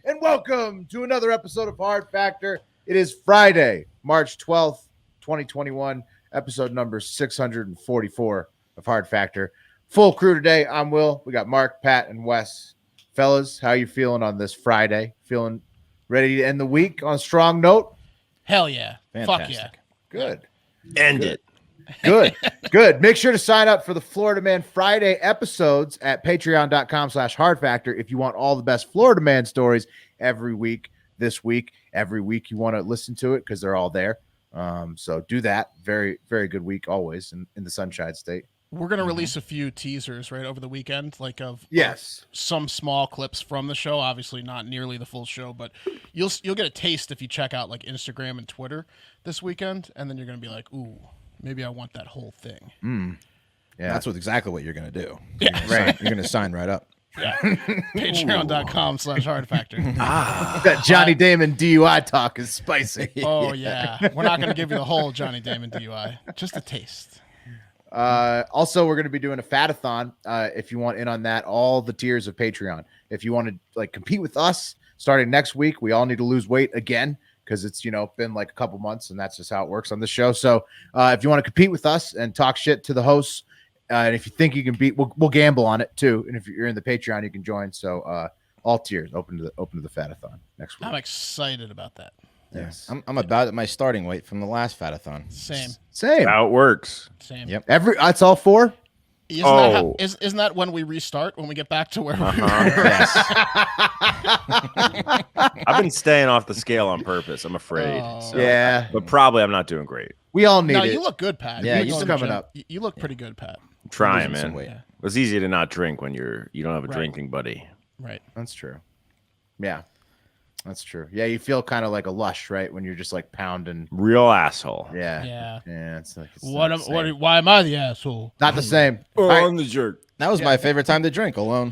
and welcome to another episode of Hard Factor. It is Friday, March 12th, 2021, episode number 644 of Hard Factor. Full crew today. I'm Will. We got Mark, Pat, and Wes. Fellas, how you feeling on this Friday? Feeling ready to end the week on a strong note? Hell yeah. Fantastic. Fuck yeah. Good. End it. Good. Good. Make sure to sign up for the Florida Man Friday episodes at patreon.com/hardfactor if you want all the best Florida Man stories every week. This week, every week you want to listen to it because they're all there. So do that. Very, very good week always in the Sunshine State. We're going to release a few teasers right over the weekend, like of some small clips from the show. Obviously not nearly the full show, but you'll get a taste if you check out like Instagram and Twitter this weekend, and then you're going to be like, ooh, maybe I want that whole thing. Yeah, That's exactly what you're going to do. Yeah. right. You're going to sign right up. Yeah. Patreon.com/hardfactor. That Johnny Damon DUI talk is spicy. Oh yeah. We're not going to give you the whole Johnny Damon DUI, just a taste. Also, we're going to be doing a fatathon. If you want in on that, all the tiers of Patreon. If you want to like compete with us starting next week, we all need to lose weight again because it's, been like a couple months and that's just how it works on the show. So if you want to compete with us and talk shit to the hosts, and if you think you can beat, we'll gamble on it too. And if you're in the Patreon, you can join. So all tiers open to the fatathon next week. I'm excited about that. Yes. I'm about at my starting weight from the last fatathon. Same. How it works. Same. Yep. It's all four. Isn't that when we restart, when we get back to where we were? Yes. I've been staying off the scale on purpose. I'm afraid. Yeah. But probably I'm not doing great. We all need No, it. you look good, Pat. Yeah, you coming up. You look pretty good, Pat. I'm trying, Losing some man. weight. Yeah. It's easy to not drink when you don't have a Right. drinking buddy. Right. That's true. Yeah. That's true. Yeah, you feel kind of like a lush, right? When you're just like pounding. Real asshole. Yeah. Yeah. Yeah. It's like not the same. Why am I the asshole? Not the same. Oh, All right. I'm the jerk. That was my favorite time to drink alone.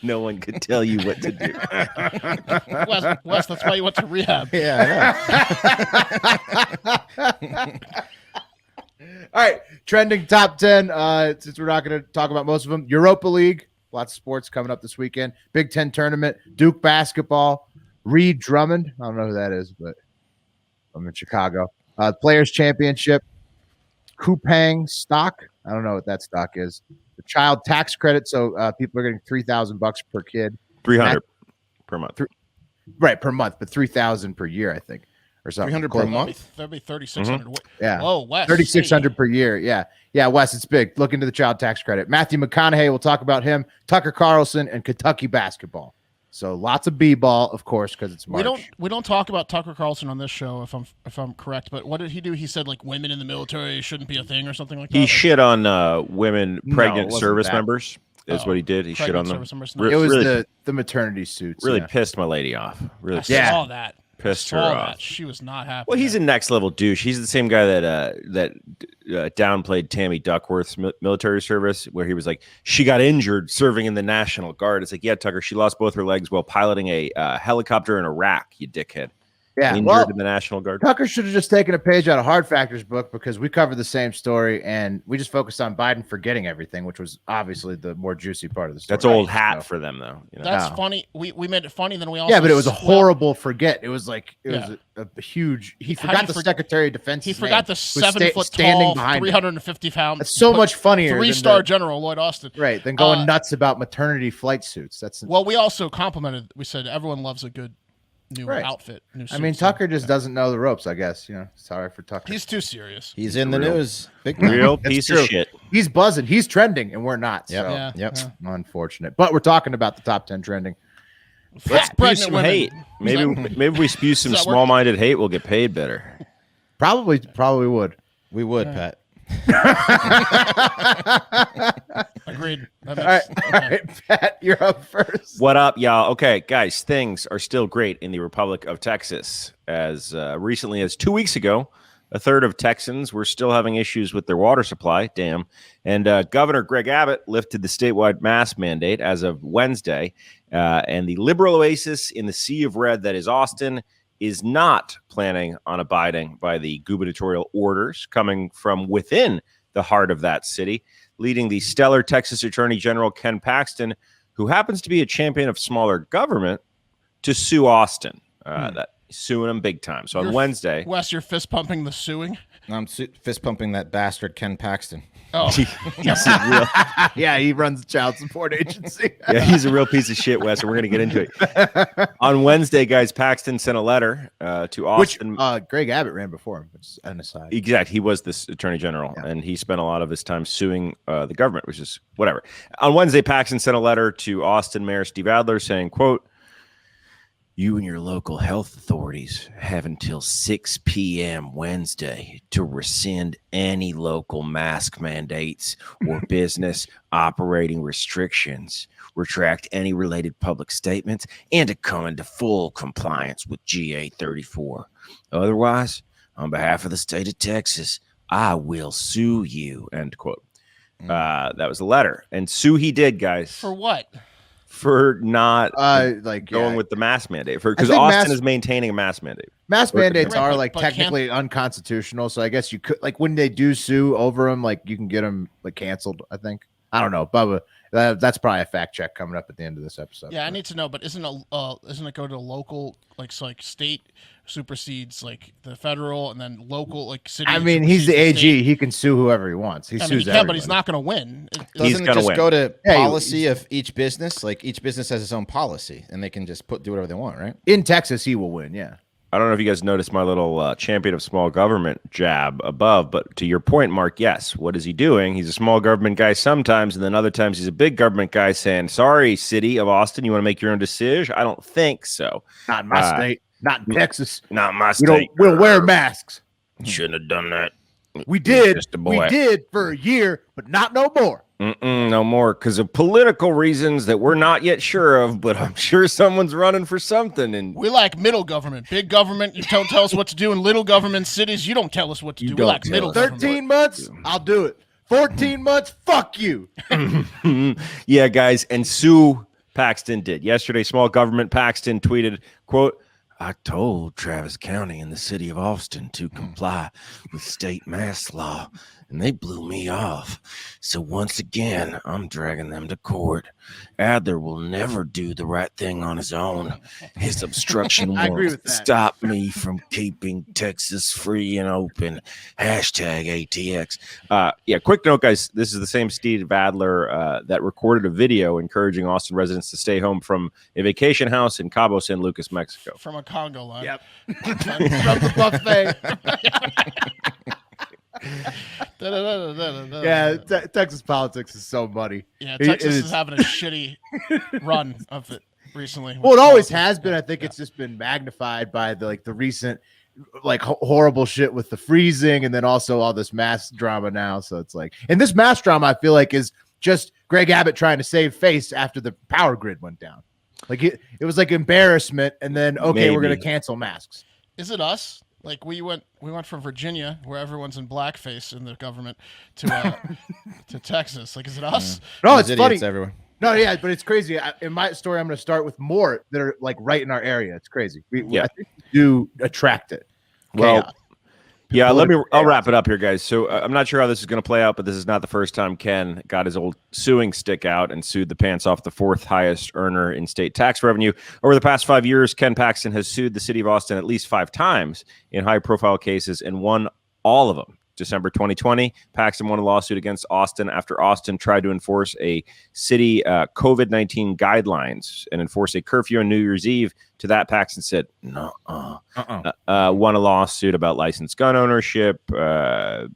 No one could tell you what to do. Wes, that's why you went to rehab. Yeah, All right. Trending top 10. Since we're not going to talk about most of them, Europa League. Lots of sports coming up this weekend. Big Ten tournament. Duke basketball. Reed Drummond. I don't know who that is, but I'm in Chicago. Players Championship. Kupang stock. I don't know what that stock is. The child tax credit. So people are getting $3,000 per kid. 300 per month. Right, per month, but $3,000 per year, I think, or something. 300 per month. That'd be 3,600. Yeah. Whoa, Wes. 3,600 per year. Yeah, Wes, it's big. Look into the child tax credit. Matthew McConaughey, we'll talk about him. Tucker Carlson and Kentucky basketball. So lots of b-ball, of course, because it's March. We don't talk about Tucker Carlson on this show, if I'm correct. But what did he do? He said like women in the military shouldn't be a thing or something like that. He shit on women, pregnant it wasn't service that. members. Is what he did. He shit on them. It was really, the maternity suits. really yeah. pissed my lady off. Really I pissed, saw that. pissed her Saw off. that. She was not happy. Well, he's a next level douche. He's the same guy that downplayed Tammy Duckworth's military service, where he was like, she got injured serving in the National Guard. It's like, yeah, Tucker, she lost both her legs while piloting a helicopter in Iraq. You dickhead. Yeah, Injured in the National Guard. Tucker should have just taken a page out of Hard Factor's book because we covered the same story and we just focused on Biden forgetting everything, which was obviously the more juicy part of the story. That's old hat for them, though. You know? That's funny. We made it funny. Then we also Yeah, but it was a horrible forget. It was like was a huge. He How do forgot you the forget- Secretary of Defense. He forgot the who's 7 foot standing tall, behind him. 350 pound. That's so much funnier. 3-star General Lloyd Austin. Right, than going nuts about maternity flight suits. That's Well, we also complimented. We said everyone loves a good new outfit. New I mean, suit, Tucker just doesn't know the ropes. I guess Sorry for Tucker. He's too serious. He's in the news. Big time. Real That's piece true. of shit. He's buzzing. He's trending, and we're not. Yep. So Yeah. Yep. yeah. unfortunate. But we're talking about the top 10 trending. Let's Fat spew pregnant some women. hate. Maybe we spew some that work? small-minded hate. We'll get paid better. Probably would. We would, Pat. Agreed. That All right, makes- all right, Pat, you're up first. What up, y'all? Okay, guys, things are still great in the Republic of Texas. As recently as 2 weeks ago, a third of Texans were still having issues with their water supply. Damn. And Governor Greg Abbott lifted the statewide mask mandate as of Wednesday. And the liberal oasis in the sea of red that is Austin is not planning on abiding by the gubernatorial orders coming from within the heart of that city, leading the stellar Texas Attorney General Ken Paxton who happens to be a champion of smaller government, to sue Austin. That suing him big time. So on Wednesday, Wes, you're fist pumping the suing. I'm fist pumping that bastard Ken Paxton. Oh, Yeah, he runs the child support agency. yeah, he's a real piece of shit, Wes, and we're going to get into it. On Wednesday, guys, Paxton sent a letter to Austin. Which Greg Abbott ran before him, which is an aside. Exactly. He was this attorney general, and he spent a lot of his time suing the government, which is whatever. On Wednesday, Paxton sent a letter to Austin Mayor Steve Adler saying, quote, "You and your local health authorities have until 6 p.m. Wednesday to rescind any local mask mandates or business operating restrictions, retract any related public statements, and to come into full compliance with GA 34. Otherwise, on behalf of the state of Texas, I will sue you." End quote. That was the letter. And sue he did, guys. for what? For not going with the mask mandate, because Austin is maintaining a mask mandate. Mask mandates are but technically unconstitutional, so I guess you could when they do sue over them, you can get them canceled. I think. I don't know, Bubba. That's probably a fact check coming up at the end of this episode. Yeah, I need to know, but isn't it go to local state supersedes the federal, and then local city? I mean, he's the AG. He can sue whoever he wants. He sues everybody. But he's not going to win. Doesn't it just go to policy of each business? Each business has its own policy, and they can just do whatever they want, right? In Texas, he will win. Yeah. I don't know if you guys noticed my little champion of small government jab above, but to your point, Mark, yes. What is he doing? He's a small government guy sometimes, and then other times he's a big government guy saying, "Sorry, city of Austin, you want to make your own decision?" I don't think so. Not in my state. Not in Texas. Not my state. We'll wear masks. Shouldn't have done that. We did. Just a boy. We did for a year, but not no more. No more, because of political reasons that we're not yet sure of, but I'm sure someone's running for something. And we like middle government. Big government, you don't tell us what to do. In little government cities, you don't tell us what to do. We like middle 13 months, I'll do it. 14 months, fuck you. Yeah, guys, and Sue Paxton did. Yesterday, small government Paxton tweeted, quote, "I told Travis County and the city of Austin to comply with state mask law, and they blew me off. So once again, I'm dragging them to court. Adler will never do the right thing on his own. His obstruction won't stop me from keeping Texas free and open. Hashtag ATX." Yeah, quick note, guys. This is the same Steve Adler that recorded a video encouraging Austin residents to stay home from a vacation house in Cabo San Lucas, Mexico. From a Congo line. Yep. From the buffet. Yeah, Texas politics is so muddy. Yeah, Texas is having a shitty run of it recently. Well, it always has been. I think it's just been magnified by the recent horrible shit with the freezing, and then also all this mask drama now. So it's and this mask drama, I feel is just Greg Abbott trying to save face after the power grid went down. It was embarrassment, and then we're gonna cancel masks. Is it us? We went from Virginia, where everyone's in blackface in the government, to Texas. Is it us? No, it's funny. Everywhere. No, yeah, but it's crazy. In my story, I'm going to start with more that are right in our area. It's crazy. I think we do attract it. Well, yeah, I'll wrap it up here, guys. So I'm not sure how this is going to play out, but this is not the first time Ken got his old suing stick out and sued the pants off the fourth highest earner in state tax revenue. Over the past 5 years, Ken Paxton has sued the city of Austin at least 5 times in high-profile cases and won all of them. December 2020, Paxton won a lawsuit against Austin after Austin tried to enforce a city COVID-19 guidelines and enforce a curfew on New Year's Eve. To that, Paxton said, no. Won a lawsuit about licensed gun ownership,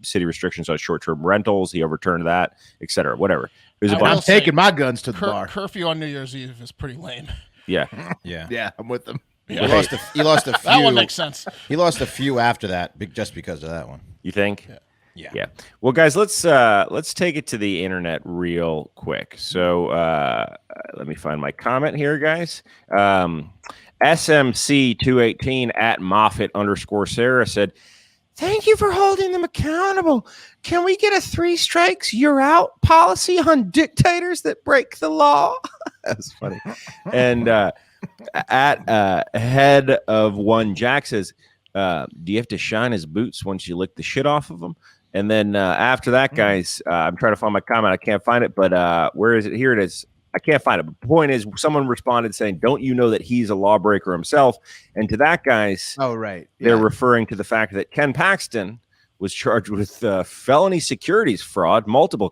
city restrictions on short-term rentals. He overturned that, etc. Whatever. I'm taking my guns to the bar. Curfew on New Year's Eve is pretty lame. Yeah. Yeah, I'm with them. Yeah. He lost a few. That one makes sense. He lost a few after that, just because of that one. You think? Yeah. Well, guys, let's take it to the internet real quick. So let me find my comment here, guys. SMC218 at Moffat_Sarah said, "Thank you for holding them accountable. Can we get a 3 strikes, you're out policy on dictators that break the law?" That's funny. And at head of one Jack says, "Do you have to shine his boots once you lick the shit off of them?" And then after that, guys, I'm trying to find my comment. I can't find it, but where is it? Here it is. I can't find it. But the point is, someone responded saying, "Don't you know that he's a lawbreaker himself?" And to that, guys, they're referring to the fact that Ken Paxton was charged with felony securities fraud, multiple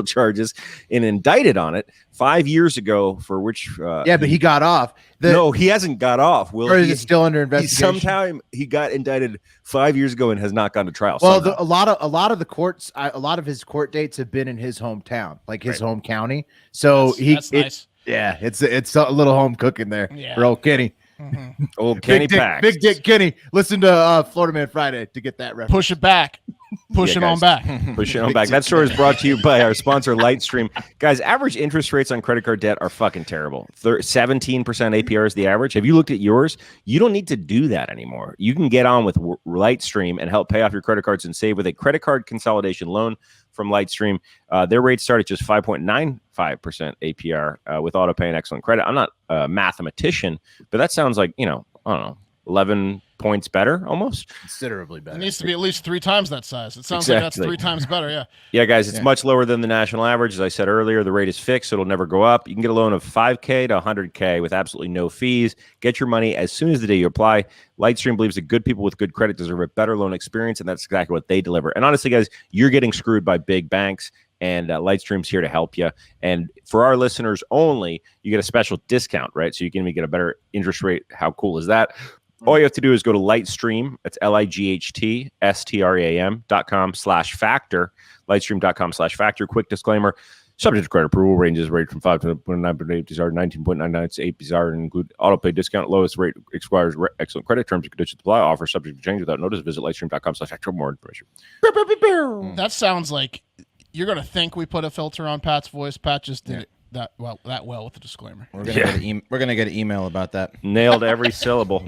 charges, and indicted on it 5 years ago. For which, but he got off. No, he hasn't got off. Or is it still under investigation? Sometime he got indicted 5 years ago and has not gone to trial. Well, a lot of the courts, a lot of his court dates have been in his hometown, like his home county. So that's nice. Yeah, it's a little home cooking there for old Kenny. Mm-hmm. Old Kenny Pax. Big Dick Kenny. Listen to Florida Man Friday to get that reference. Push it back. Push it on back. Push it on back. That story is brought to you by our sponsor, Lightstream. Guys, average interest rates on credit card debt are fucking terrible. 17% APR is the average. Have you looked at yours? You don't need to do that anymore. You can get on with Lightstream and help pay off your credit cards and save with a credit card consolidation loan from Lightstream. Their rates start at just 5.95% APR with auto pay and excellent credit. I'm not a mathematician, but that sounds like, I don't know, 11 points better, almost. Considerably better. It needs to be at least 3 times that size. It sounds like that's 3 times better, yeah. Yeah, guys, it's much lower than the national average. As I said earlier, the rate is fixed, so it'll never go up. You can get a loan of $5K to $100K with absolutely no fees. Get your money as soon as the day you apply. Lightstream believes that good people with good credit deserve a better loan experience, and that's exactly what they deliver. And honestly, guys, you're getting screwed by big banks, and Lightstream's here to help you. And for our listeners only, you get a special discount, right? So you can even get a better interest rate. How cool is that? All you have to do is go to Lightstream. That's LIGHTSTREAM.com/factor. Lightstream.com/factor. Quick disclaimer. Subject to credit approval, ranges rate from 5.9.8 bizarre, 19.99 to 8 bizarre, and include auto pay discount. Lowest rate expires. Excellent credit terms and conditions apply. Offer subject to change without notice. Visit Lightstream.com/factor for more information. That sounds like you're going to think we put a filter on Pat's voice. Pat just did it that well with the disclaimer. We're gonna get an email about that. Nailed every syllable.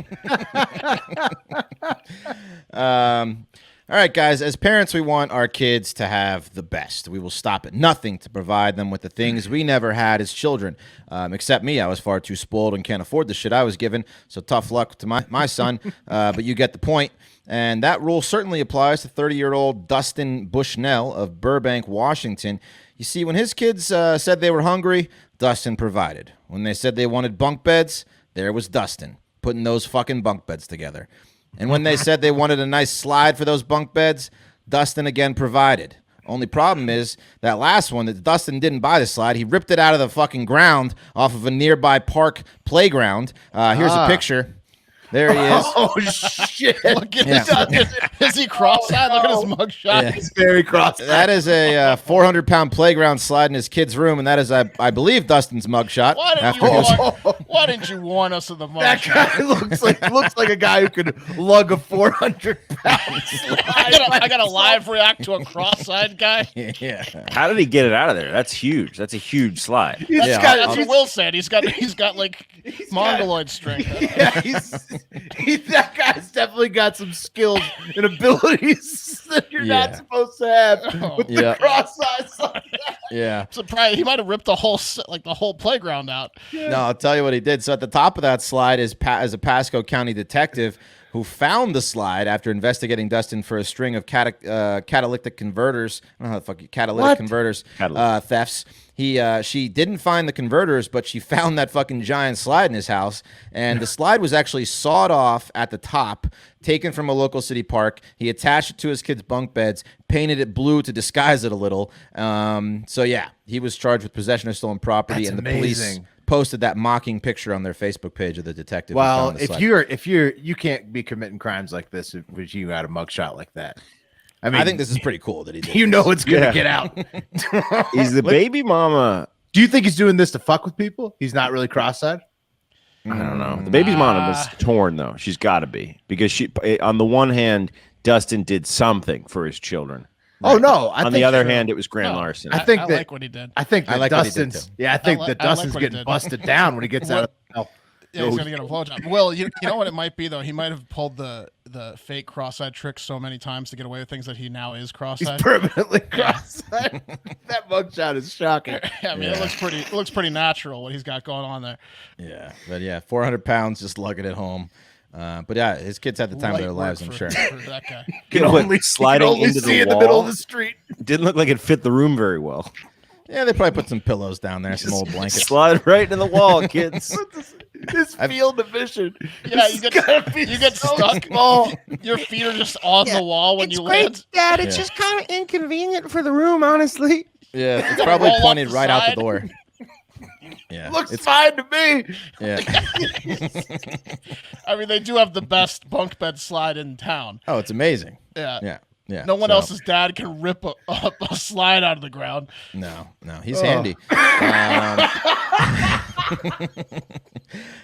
All right, guys, as parents, we want our kids to have the best. We will stop at nothing to provide them with the things we never had as children. Except me, I was far too spoiled and can't afford the shit I was given, so tough luck to my son, but you get the point. And that rule certainly applies to 30-year-old Dustin Bushnell of Burbank, Washington. You see, when his kids said they were hungry, Dustin provided. When they said they wanted bunk beds, there was Dustin putting those fucking bunk beds together. And when they said they wanted a nice slide for those bunk beds, Dustin again provided. Only problem is that last one, that Dustin didn't buy the slide. He ripped it out of the fucking ground off of a nearby park playground. Here's a picture. There he is. Oh, shit. Look at this. Is he cross-eyed? Look at his mugshot. Yeah. He's very cross-eyed. That is a 400-pound playground slide in his kid's room, and that is, I believe, Dustin's mugshot. Why didn't you warn us of the mugshot? That guy looks like a guy who could lug a 400-pound slide. I got to live react to a cross-eyed guy. Yeah. How did he get it out of there? That's huge. That's a huge slide. That's what Will said. He's got like mongoloid strength. Yeah, that guy's definitely got some skills and abilities that you're not supposed to have with the cross-eyed slide. Yeah. Surprised he might have ripped the whole playground out. No, I'll tell you what he did. So at the top of that slide is a Pasco County detective who found the slide after investigating Dustin for a string of catalytic converters. I don't know how the fuck catalytic converters thefts. She didn't find the converters, but she found that fucking giant slide in his house. And the slide was actually sawed off at the top, taken from a local city park. He attached it to his kids' bunk beds, painted it blue to disguise it a little. So yeah, he was charged with possession of stolen property. That's and the amazing. Police posted that mocking picture on their Facebook page of the detective. Well, if you can't be committing crimes like this if you got a mugshot like that. I mean, I think this is pretty cool that he did. You know it's gonna get out. He's the baby mama. Do you think he's doing this to fuck with people? He's not really cross-eyed. I don't know. The baby's mama was torn though. She's got to be, because she, on the one hand, Dustin did something for his children. Oh no! On the other hand, it was grand larceny. I like what he did. I think that Dustin's. I think that Dustin's like what he getting did. busted down when he gets out of hell. Yeah, he's gonna get a blowjob. Well, you know what it might be though. He might have pulled the fake cross-eyed trick so many times to get away with things that he now is cross-eyed. He's permanently cross-eyed. That mugshot is shocking. I mean, it looks pretty natural what he's got going on there. Yeah, but yeah, 400 pounds just lugging it home. But yeah, his kids had the time of their lives, I'm sure. For that guy. Sliding into see the in wall. the middle of the street. Didn't look like it fit the room very well. Yeah, they probably put some pillows down there, some old blankets. Slide right in the wall, kids. This field of vision. Yeah, you get stuck. Your feet are just on the wall when you land. Dad. It's just kind of inconvenient for the room, honestly. Yeah, it's probably pointed right out the door. Yeah, looks fine to me. Yeah. I mean, they do have the best bunk bed slide in town. Oh, it's amazing. Yeah. Yeah. No one else's dad can rip a slide out of the ground. No, he's handy.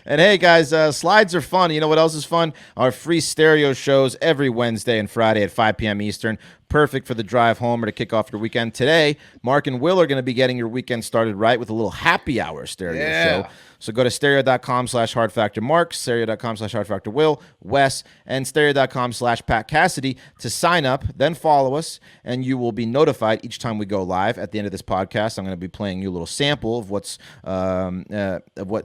And hey, guys, slides are fun. You know what else is fun? Our free stereo shows every Wednesday and Friday at 5 p.m. Eastern. Perfect for the drive home or to kick off your weekend. Today, Mark and Will are going to be getting your weekend started right with a little happy hour stereo show. So go to stereo.com/hardfactormark, stereo.com/hardfactorwill, Wes, and stereo.com/Pat Cassidy to sign up. Then follow us, and you will be notified each time we go live. At the end of this podcast, I'm going to be playing you a little sample of what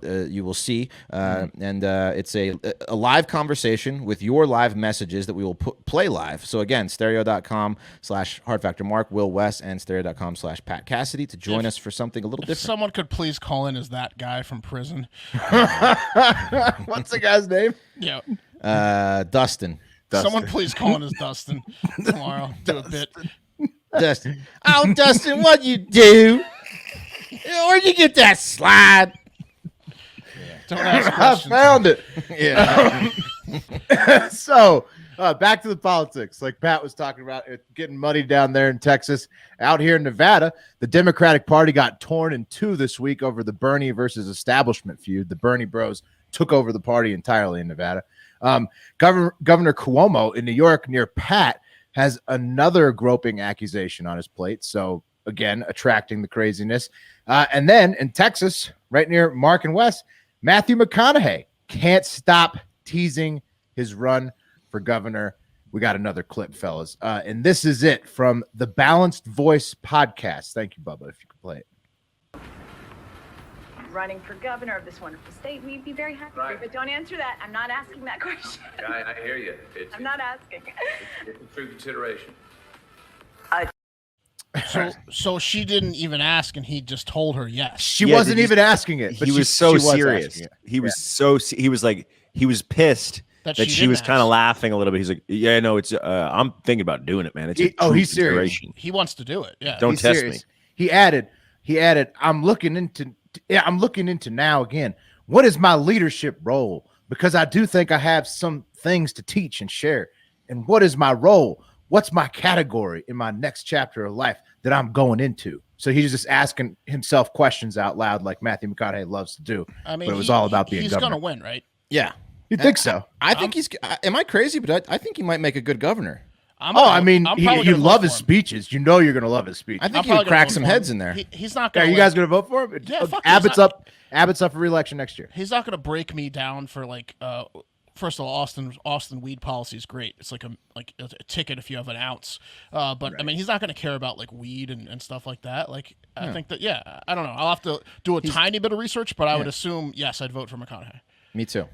you will see, and it's a live conversation with your live messages that we will play live. So again, stereo.com/hardfactormark, Will, Wes, and stereo.com/Pat Cassidy to join us for something a little different. Someone could please call in as that guy from prison. What's the guy's name? Yeah. Dustin. Someone please call in as Dustin tomorrow. Do a bit. Dustin. Oh, Dustin, what you do? Where'd you get that slide? Don't ask I questions. found it. Yeah. So back to the politics. Like Pat was talking about, it getting muddy down there in Texas. Out here in Nevada, the Democratic Party got torn in two this week over the Bernie versus establishment feud. The Bernie bros took over the party entirely in Nevada. Governor Cuomo in New York near Pat has another groping accusation on his plate. So again, attracting the craziness. And then in Texas, right near Mark and Wes, Matthew McConaughey can't stop teasing his run for governor. We got another clip, fellas. And this is it from the Balanced Voice podcast. Thank you, Bubba, if you could play it. Running for governor of this wonderful state, we'd be very happy. Right. But don't answer that. I'm not asking that question. I hear you. I'm not asking. It's a true consideration. So she didn't even ask, and he just told her yes. She wasn't even asking it. But He was so serious. He was like, he was pissed that she was kind of laughing a little bit. He's like, yeah, no, it's I'm thinking about doing it, man. It's he's serious. He wants to do it. Yeah. Don't test me. He added, I'm looking into now again. What is my leadership role? Because I do think I have some things to teach and share. And what is my role? What's my category in my next chapter of life that I'm going into? So he's just asking himself questions out loud like Matthew McConaughey loves to do. I mean, but it was all about being he's governor. going to win, right? Yeah. You think so? I think he's. Am I crazy? But I think he might make a good governor. You love his speeches. You know you're going to love his speech. I think he'll crack some heads in there. He's not going. Are you guys going to vote for him? Yeah, Abbott's up. Abbott's up for re-election next year. He's not going to break me down for like. First of all, Austin weed policy is great. It's like a ticket if you have an ounce. But right. I mean, he's not going to care about like weed and stuff like that. Like I think that I don't know. I'll have to do a tiny bit of research, but I would assume yes, I'd vote for McConaughey. Me too.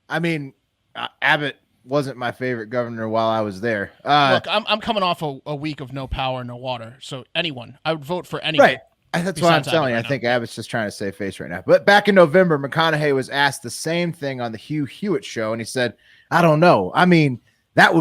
I mean, Abbott wasn't my favorite governor while I was there. Look, I'm coming off a week of no power, no water. So anyone, I would vote for anyone. Right. That's what I'm telling you. I think Abbott's just trying to save face right now. But back in November, McConaughey was asked the same thing on the Hugh Hewitt show, and he said, I don't know. I mean, that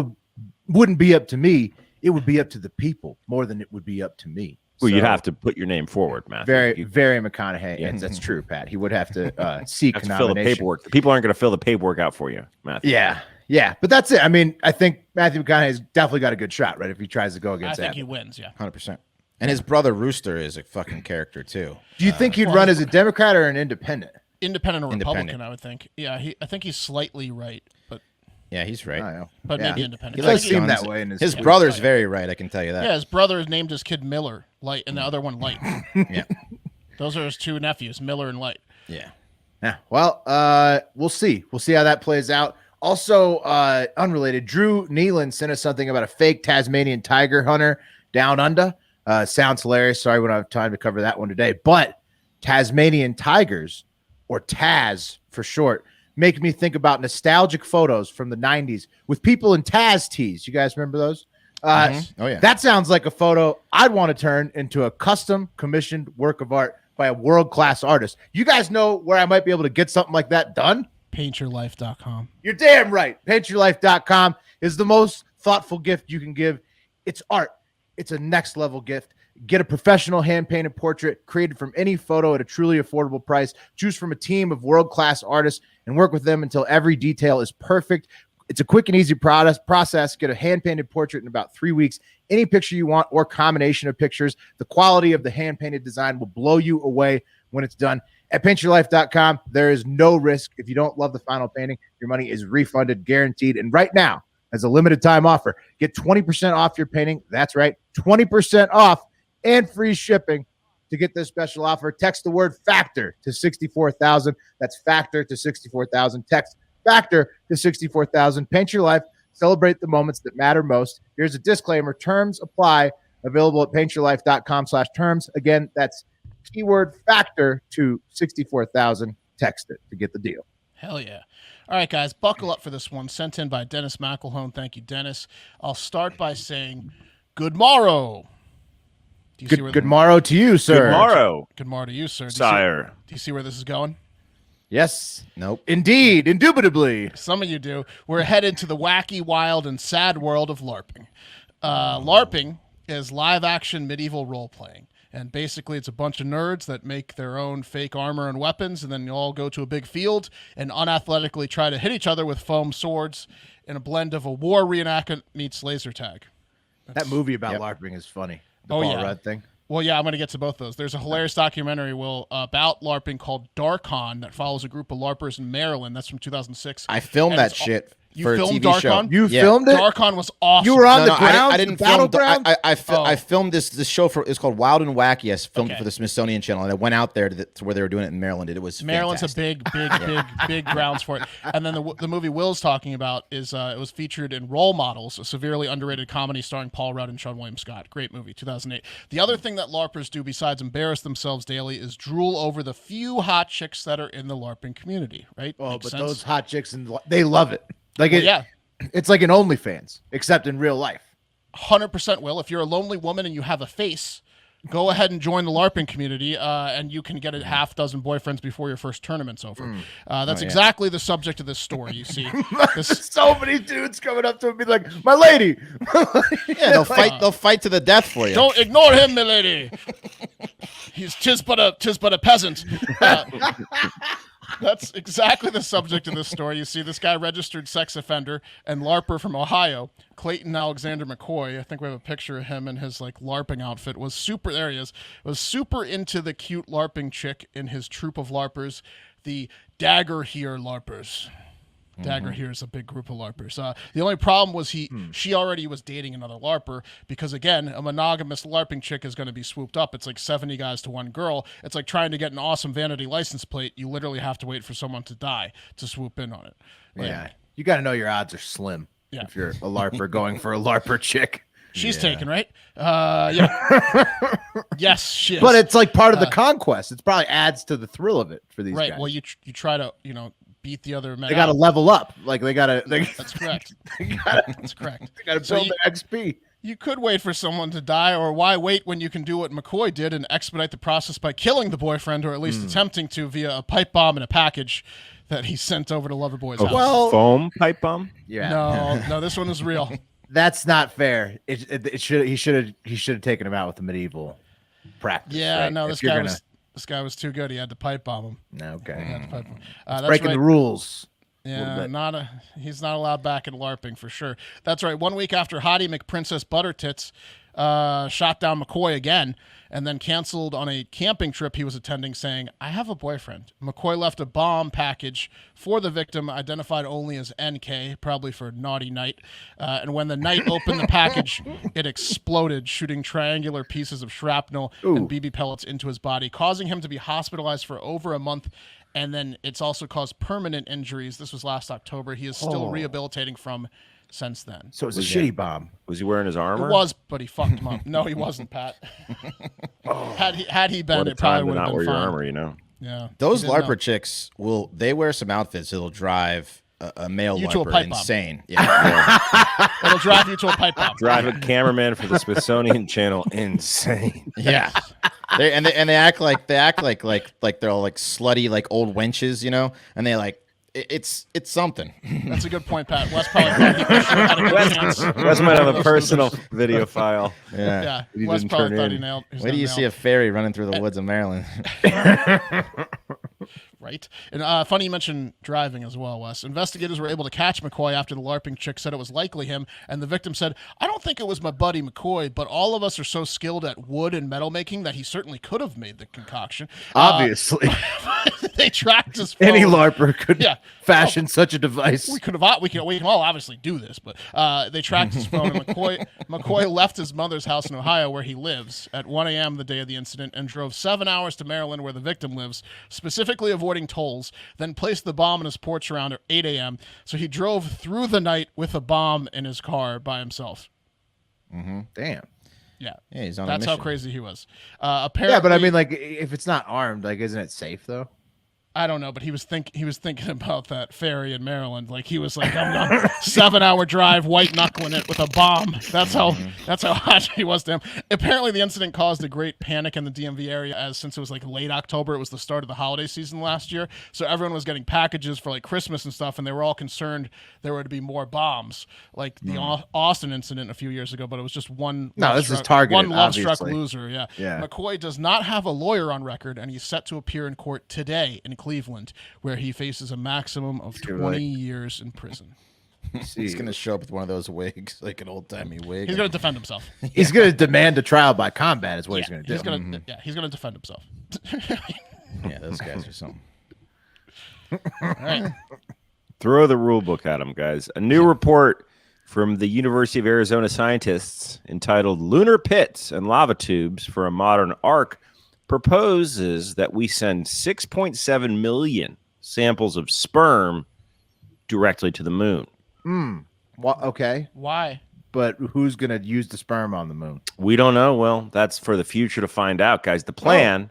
wouldn't be up to me. It would be up to the people more than it would be up to me. Well, you'd have to put your name forward, Matthew. Very McConaughey. Yeah. That's true, Pat. He would have to seek have to nomination. fill the paperwork. The people aren't going to fill the paperwork out for you, Matthew. Yeah. But that's it. I mean, I think Matthew McConaughey's definitely got a good shot, right? If he tries to go against Abbott. I think he wins, 100%. And his brother Rooster is a fucking character too. Do you think he'd run as a Democrat or an independent? Independent or Republican, I would think. Yeah, I think he's slightly right, but yeah, he's right. But maybe independent. He does seem that way. His brother's very right. I can tell you that. Yeah, his brother named his kid Miller, Light, and the other one Light. Yeah, those are his two nephews, Miller and Light. Yeah. Well, we'll see. We'll see how that plays out. Also, unrelated, Drew Nealon sent us something about a fake Tasmanian tiger hunter down under. Sounds hilarious. Sorry, we don't have time to cover that one today. But Tasmanian tigers, or Taz for short, make me think about nostalgic photos from the 90s with people in Taz tees. You guys remember those? Oh yeah. That sounds like a photo I'd want to turn into a custom commissioned work of art by a world-class artist. You guys know where I might be able to get something like that done? Paintyourlife.com. You're damn right. Paintyourlife.com is the most thoughtful gift you can give. It's art. It's a next level gift. Get a professional hand-painted portrait created from any photo at a truly affordable price. Choose from a team of world-class artists and work with them until every detail is perfect. It's a quick and easy process. Get a hand-painted portrait in about 3 weeks. Any picture you want or combination of pictures. The quality of the hand-painted design will blow you away when it's done. At paintyourlife.com, there is no risk. If you don't love the final painting, your money is refunded, guaranteed. And right now, as a limited time offer, get 20% off your painting. That's right, 20% off and free shipping. To get this special offer, text the word FACTOR to 64,000. That's FACTOR to 64,000. Text FACTOR to 64,000. Paint your life. Celebrate the moments that matter most. Here's a disclaimer. Terms apply. Available at paintyourlife.com/terms. Again, that's keyword FACTOR to 64,000. Text it to get the deal. Hell yeah. All right, guys, buckle up for this one. Sent in by Dennis McElhone. Thank you, Dennis. I'll start by saying good morrow. Good morrow to you, sir. Good morrow. Good morrow to you, sir. Sire. Do you see where this is going? Yes. Nope. Indeed. Indubitably. Some of you do. We're headed to the wacky, wild, and sad world of LARPing. LARPing is live-action medieval role-playing. And basically, it's a bunch of nerds that make their own fake armor and weapons, and then you all go to a big field and unathletically try to hit each other with foam swords in a blend of a war reenactment meets laser tag. That movie about LARPing is funny. The Paul Rudd thing. Well, yeah, I'm going to get to both those. There's a hilarious documentary about LARPing called Darkon that follows a group of LARPers in Maryland. That's from 2006. I filmed that shit for a filmed TV show. Darkon? You filmed it? Darkon was awesome. You were on the ground? I didn't film. I Oh. filmed this show for. It's called Wild and Wacky. I filmed it for the Smithsonian Channel, and I went out there to where they were doing it in Maryland. It was Maryland's fantastic. a big grounds for it. And then the movie Will's talking about is it was featured in Role Models, a severely underrated comedy starring Paul Rudd and Sean William Scott. Great movie, 2008. The other thing that LARPers do besides embarrass themselves daily is drool over the few hot chicks that are in the LARPing community, right? Oh, Makes but sense? those hot chicks, they love it. Like yeah. It's like an OnlyFans, except in real life. 100% will. If you're a lonely woman and you have a face, go ahead and join the LARPing community, and you can get a half dozen boyfriends before your first tournament's over. That's exactly the subject of this story, you see. So many dudes coming up to me like, my lady. Yeah, they'll fight to the death for you. Don't ignore him, milady. Tis but a peasant. That's exactly the subject of this story. You see, this guy, registered sex offender and LARPer from Ohio, Clayton Alexander McCoy. I think we have a picture of him in his LARPing outfit. There he is. Was super into the cute LARPing chick in his troop of LARPers, the Dagger Here LARPers. Dagger here is a big group of LARPers. The only problem was she already was dating another LARPer because, again, a monogamous LARPing chick is going to be swooped up. It's like 70 guys to one girl. It's like trying to get an awesome vanity license plate. You literally have to wait for someone to die to swoop in on it. Yeah. You got to know your odds are slim if you're a LARPer going for a LARPer chick. She's taken, right? Yeah. Yes, she is. But it's like part of the conquest. It probably adds to the thrill of it for these guys. Right. Well, you try to, beat the other men. They got to level up. Like That's correct. That's correct. They got to build the XP. You could wait for someone to die, or why wait when you can do what McCoy did and expedite the process by killing the boyfriend, or at least attempting to via a pipe bomb in a package that he sent over to Loverboy's house. Well, Foam pipe bomb? Yeah. No, this one is real. That's not fair. He should have taken him out with the medieval practice. Yeah, right? no, this guy was too good. He had to pipe bomb him. Okay. That's breaking the rules. Yeah, he's not allowed back in LARPing for sure. That's right. 1 week after Hottie McPrincess Buttertits shot down McCoy again and then canceled on a camping trip he was attending, saying, "I have a boyfriend." McCoy left a bomb package for the victim, identified only as NK, probably for naughty night. And when the knight opened the package, it exploded, shooting triangular pieces of shrapnel and BB pellets into his body, causing him to be hospitalized for over a month. And then it's also caused permanent injuries. This was last October. He is still rehabilitating from since then. So it was a shitty bomb. Was he wearing his armor? It was, but he fucked him up. No, he wasn't, Pat. Had he been, What a it probably time to would have not been wear your fine. armor, Yeah. Those He didn't LARPer know. chicks they wear some outfits that'll drive a male You to a Larper pipe bomb. insane. Yeah. It'll drive you to a pipe bomb. Drive a cameraman for the Smithsonian Channel insane. Yeah. They act like they're all like slutty like old wenches, you know, and they like it's something. That's a good point, Pat. Wes probably thought he was sure how to get a chance. Wes might have a personal video file. Yeah, He Wes didn't probably turn thought in. he nailed. Where do you see a fairy running through the woods of Maryland? Right. And funny you mentioned driving as well, Wes. Investigators were able to catch McCoy after the LARPing chick said it was likely him, and the victim said, "I don't think it was my buddy McCoy, but all of us are so skilled at wood and metal making that he certainly could have made the concoction." Obviously, they tracked his phone. any Larper could fashion such a device. We can all obviously do this, but they tracked his phone. And McCoy left his mother's house in Ohio, where he lives, at 1 a.m. the day of the incident, and drove 7 hours to Maryland, where the victim lives, specifically avoiding tolls. Then placed the bomb in his porch around 8 a.m. So he drove through the night with a bomb in his car by himself. Mm-hmm. Damn. Yeah, he's on. That's a how mission. crazy he was. Apparently, Yeah, but I mean, like, if it's not armed, like, isn't it safe though? I don't know, but he was thinking about that ferry in Maryland. Like he was like, I'm on 7-hour drive, white knuckling it with a bomb. That's how hot he was to him. Apparently, the incident caused a great panic in the DMV area, as since it was like late October, it was the start of the holiday season last year. So everyone was getting packages for like Christmas and stuff, and they were all concerned there were to be more bombs, like the Austin incident a few years ago. But it was just one. No, this is targeted. One love-struck obviously. loser. Yeah. Yeah. McCoy does not have a lawyer on record, and he's set to appear in court today in Cleveland, where he faces a maximum of 20 years in prison. He's going to show up with one of those wigs, like an old-timey wig. He's going to defend himself. He's going to demand a trial by combat is what he's going to do. He's going to defend himself. Yeah, those guys are something. All right. Throw the rule book at him, guys. A new report from the University of Arizona scientists entitled Lunar Pits and Lava Tubes for a Modern Ark proposes that we send 6.7 million samples of sperm directly to the moon. Okay. Why? But who's going to use the sperm on the moon? We don't know. Well, that's for the future to find out, guys. The plan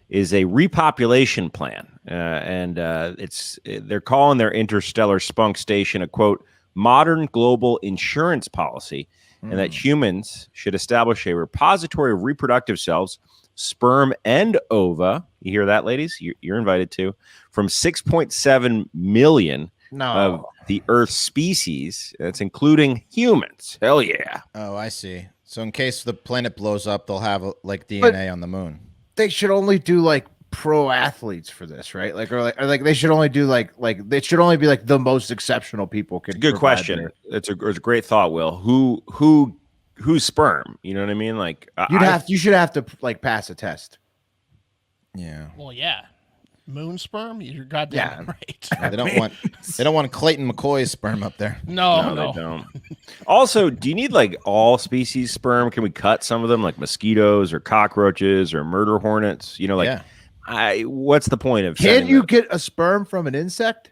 is a repopulation plan, and they're calling their interstellar spunk station a, quote, modern global insurance policy, and that humans should establish a repository of reproductive cells, sperm and ova. You hear that, ladies? You're invited to, from 6.7 million of the Earth species. That's including humans. Hell yeah. Oh, I see. So in case the planet blows up, they'll have like DNA on the moon. They should only do like pro athletes for this, right? Or they should only do like they should only be like the most exceptional people can. Good question. It's a great thought, Will. Who's sperm? You know what I mean? Like you should have to like pass a test. Yeah. Well, yeah. Moon sperm? You're goddamn right. Yeah, they don't want Clayton McCoy's sperm up there. No. They don't. Also, do you need like all species sperm? Can we cut some of them, like mosquitoes or cockroaches or murder hornets? You know, like what's the point of? Can you get a sperm from an insect?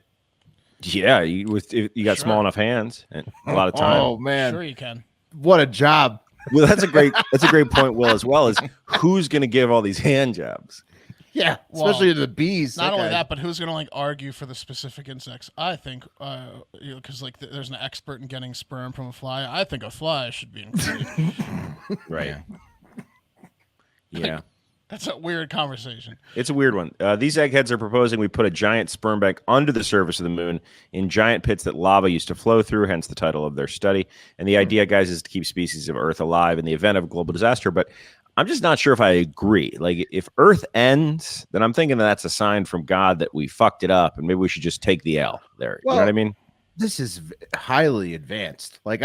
Yeah, if you got small enough hands and a lot of time. Oh man, Sure you can. What a job! Well, that's a great point, Will, as well as who's going to give all these hand jobs. Yeah, especially the bees. Not only that, but who's going to like argue for the specific insects? I think, because like there's an expert in getting sperm from a fly. I think a fly should be included. Right. Yeah. That's a weird conversation. It's a weird one. These eggheads are proposing we put a giant sperm bank under the surface of the moon in giant pits that lava used to flow through, hence the title of their study. And the idea, guys, is to keep species of Earth alive in the event of a global disaster. But I'm just not sure if I agree. Like, if Earth ends, then I'm thinking that's a sign from God that we fucked it up, and maybe we should just take the L there. You know what I mean? This is highly advanced. Like,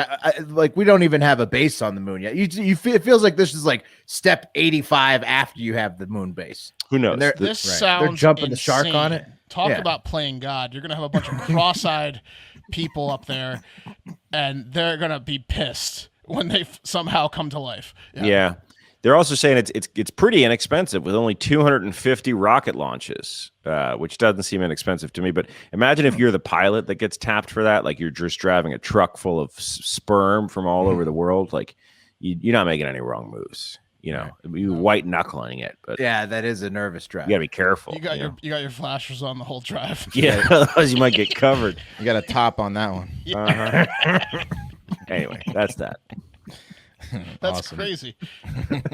like we don't even have a base on the moon yet. It feels like this is like step 85 after you have the moon base. Who knows? This sounds they're jumping insane. the shark on it. Talk about playing God. You're gonna have a bunch of cross-eyed people up there, and they're gonna be pissed when they somehow come to life. Yeah. They're also saying it's pretty inexpensive with only 250 rocket launches, which doesn't seem inexpensive to me. But imagine if you're the pilot that gets tapped for that, like you're just driving a truck full of sperm from all over the world. Like you're not making any wrong moves. you know, you white knuckling it. But yeah, that is a nervous drive. you gotta be careful. You got your flashers on the whole drive. Yeah, otherwise you might get covered. You got a top on that one. Anyway, that's that. That's Awesome. crazy.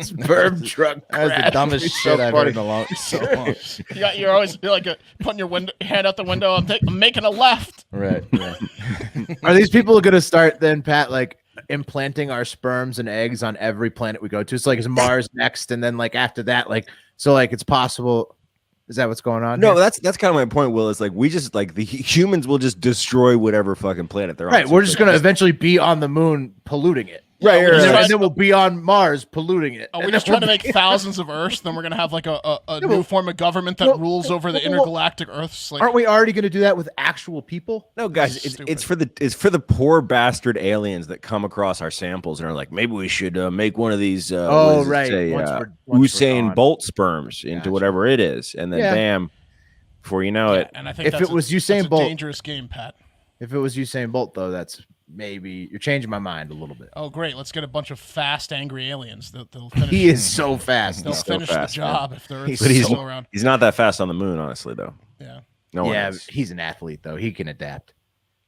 Sperm truck. That's the dumbest shit I've heard in a long so long. You're always like putting your hand out the window. I'm making a left. Right. Are these people going to start then, Pat, like implanting our sperms and eggs on every planet we go to? It's like, is Mars next? And then like after that, like, so like it's possible. Is that what's going on? No, here? that's kind of my point, Will. Is like we just like the humans will just destroy whatever fucking planet they're on. Right. We're just going to eventually be on the moon polluting it. Right, we're just And trying- then we'll be on Mars polluting it. Are And we then just trying to we'll make thousands of Earths? Then we're gonna have like a new form of government that rules over the intergalactic Earths. Like, aren't we already going to do that with actual people? No, guys, Stupid. it's for the poor bastard aliens that come across our samples and are like, maybe we should make one of these. What does it right. say, Once we're Usain gone. Bolt sperms into Gotcha. whatever it is, and then Yeah. bam, before you know it, and I think If that's it was Usain that's Bolt- a dangerous game, Pat. If it was Usain Bolt, though, that's maybe you're changing my mind a little bit. Oh, great! Let's get a bunch of fast, angry aliens. They'll finish. He is so fast. They'll so finish fast, the man. job if they're He's still around. he's not that fast on the moon, honestly, though. Yeah. No one Yeah, is. he's an athlete though. He can adapt.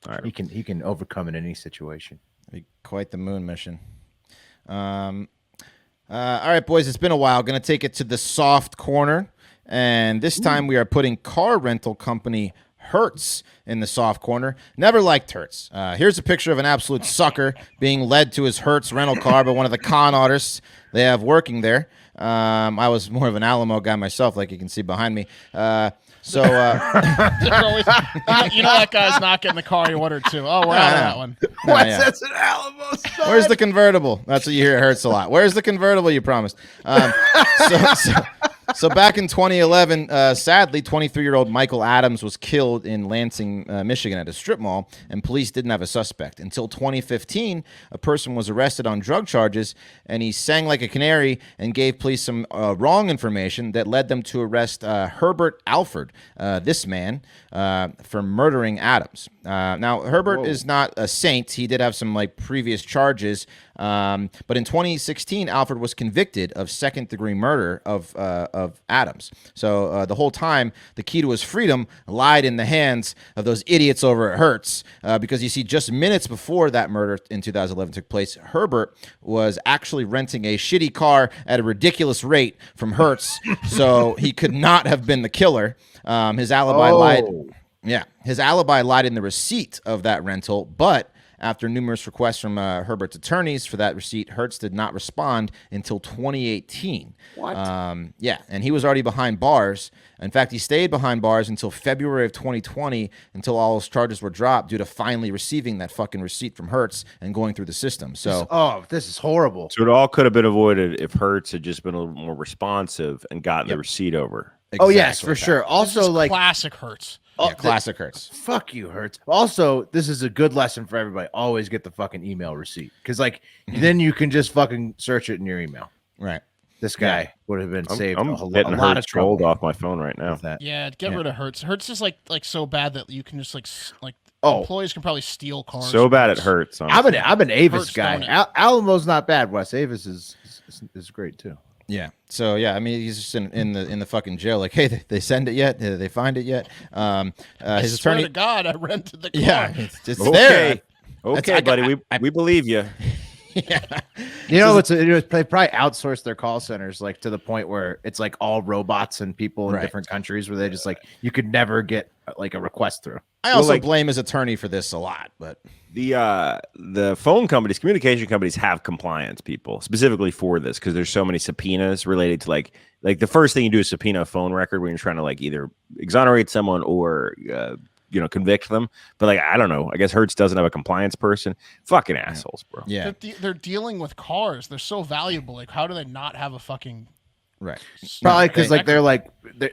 All right. He can overcome in any situation. Be quite the moon mission. All right, boys, it's been a while. Going to take it to the soft corner. And this time we are putting car rental company Hertz in the soft corner. Never liked Hertz. Here's a picture of an absolute sucker being led to his Hertz rental car by one of the con artists they have working there. I was more of an Alamo guy myself, like you can see behind me. There's always, you know that guy's not getting the car he ordered to. Oh, we're out of that one. yeah. That's an Alamo. Son? Where's the convertible? That's what you hear. It hurts a lot. Where's the convertible you promised? So back in 2011, sadly, 23-year-old Michael Adams was killed in Lansing, Michigan at a strip mall, and police didn't have a suspect. Until 2015, a person was arrested on drug charges, and he sang like a canary and gave police some wrong information that led them to arrest Herbert Alford, this man, for murdering Adams. Now, Herbert is not a saint. He did have some like previous charges, but in 2016, Alford was convicted of second-degree murder of Adams. So the whole time, the key to his freedom lied in the hands of those idiots over at Hertz, because you see, just minutes before that murder in 2011 took place, Herbert was actually renting a shitty car at a ridiculous rate from Hertz, so he could not have been the killer. His alibi lied. Yeah, his alibi lied in the receipt of that rental, but after numerous requests from Herbert's attorneys for that receipt, Hertz did not respond until 2018. What? Yeah, and he was already behind bars. In fact, he stayed behind bars until February of 2020, until all his charges were dropped due to finally receiving that fucking receipt from Hertz and going through the system. So, this is horrible. So it all could have been avoided if Hertz had just been a little more responsive and gotten the receipt over. Oh yes, exactly for that. sure. This Also, is like classic Hertz. Yeah, classic Hertz. fuck you, Hertz. Also, this is a good lesson for everybody. Always get the fucking email receipt, because like then you can just fucking search it in your email. Right. This guy would have been saved I'm a getting lot of Hertz trouble trolled off my phone right now. with that. Yeah, get rid of Hertz. Hertz is like so bad that you can just like Oh. employees can probably steal cars. So from bad it Hertz. hurts. I'm an Avis Hertz guy. don't it? Alamo's not bad. Wes Avis is great too. Yeah. So yeah, I mean, he's just in the fucking jail. Like, hey, they send it yet? Did they find it yet? I His swear attorney. to God, I rented the car. Yeah, it's Okay, there. okay, buddy, we believe you. You know, they probably outsource their call centers like to the point where it's like all robots and people in Right. different countries where they just like you could never get like a request through. I also like- blame his attorney for this a lot, but The phone companies, communication companies have compliance people specifically for this because there's so many subpoenas related to like the first thing you do is subpoena a phone record when you're trying to like either exonerate someone or convict them. But like I don't know, I guess Hertz doesn't have a compliance person. Fucking assholes, bro. yeah, They're dealing with cars. They're so valuable. Like, how do they not have a fucking right. Probably because like they're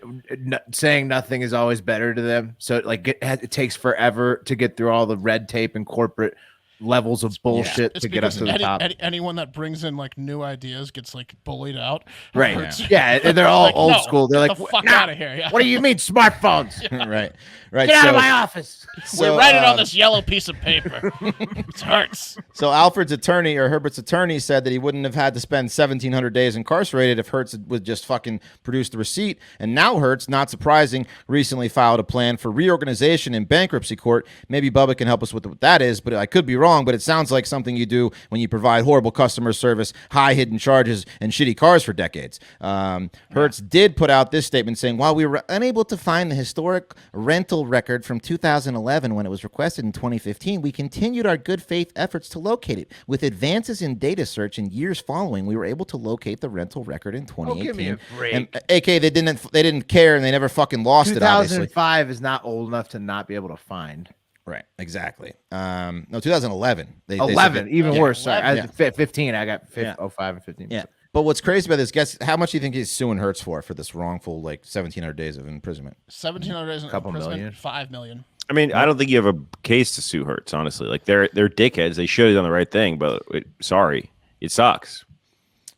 saying nothing is always better to them. So like it takes forever to get through all the red tape and corporate levels of bullshit It's to get us to the top. Anyone that brings in like new ideas gets like bullied out. Right. Yeah, and they're all Like, old no, school. They're get like, the fuck "Nah, out of here. Yeah. what do you mean smartphones? Right. Get out of my office. We're writing on this yellow piece of paper. It hurts. So Alfred's attorney, or Herbert's attorney, said that he wouldn't have had to spend 1,700 days incarcerated if Hertz would just fucking produce the receipt. And now Hertz, not surprising, recently filed a plan for reorganization in bankruptcy court. Maybe Bubba can help us with what that is, but I could be wrong. But it sounds like something you do when you provide horrible customer service, high hidden charges, and shitty cars for decades. Hertz did put out this statement saying, while we were unable to find the historic rental record from 2011 when it was requested in 2015, we continued our good faith efforts to locate it. With advances in data search in years following, we were able to locate the rental record in 2018. give me a break. And AK, they didn't care, and they never fucking lost it. Obviously, 2005 is not old enough to not be able to find. right? Exactly. No, 2011. They 11, said even yeah. worse. Sorry, 11. 15. I got Yeah. 05 and 15. Yeah. But what's crazy about this, guess how much do you think he's suing Hertz for this wrongful 1,700 days of imprisonment? 1,700 days in Couple imprisonment, million. 5 million. I mean, I don't think you have a case to sue Hertz, honestly. Like they're dickheads. They should have done the right thing, but sorry, it sucks.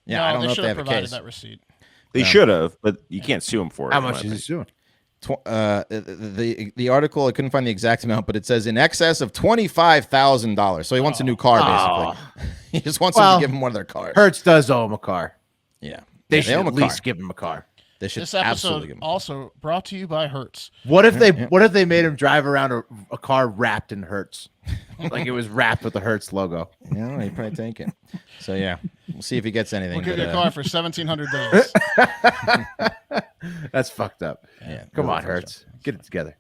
Yeah, no, I don't know if should they have have a provided case. that receipt. They should have, but you can't sue him for it. How in my much is he opinion. suing? The article, I couldn't find the exact amount, but it says in excess of $25,000. So he wants a new car, basically. He just wants them Well, to give him one of their cars. Hertz does owe him a car. Yeah, They Yeah, should owe him at a car. least give him a car. They should This absolutely episode give him. also brought to you by Hertz. What if they made him drive around a car wrapped in Hertz? Like it was wrapped with the Hertz logo. Yeah, he'd probably take it. So yeah, we'll see if he gets anything. We'll give but, you a car for 1,700 days. That's fucked up. Yeah, Come really on, fucked Hertz. Get it together.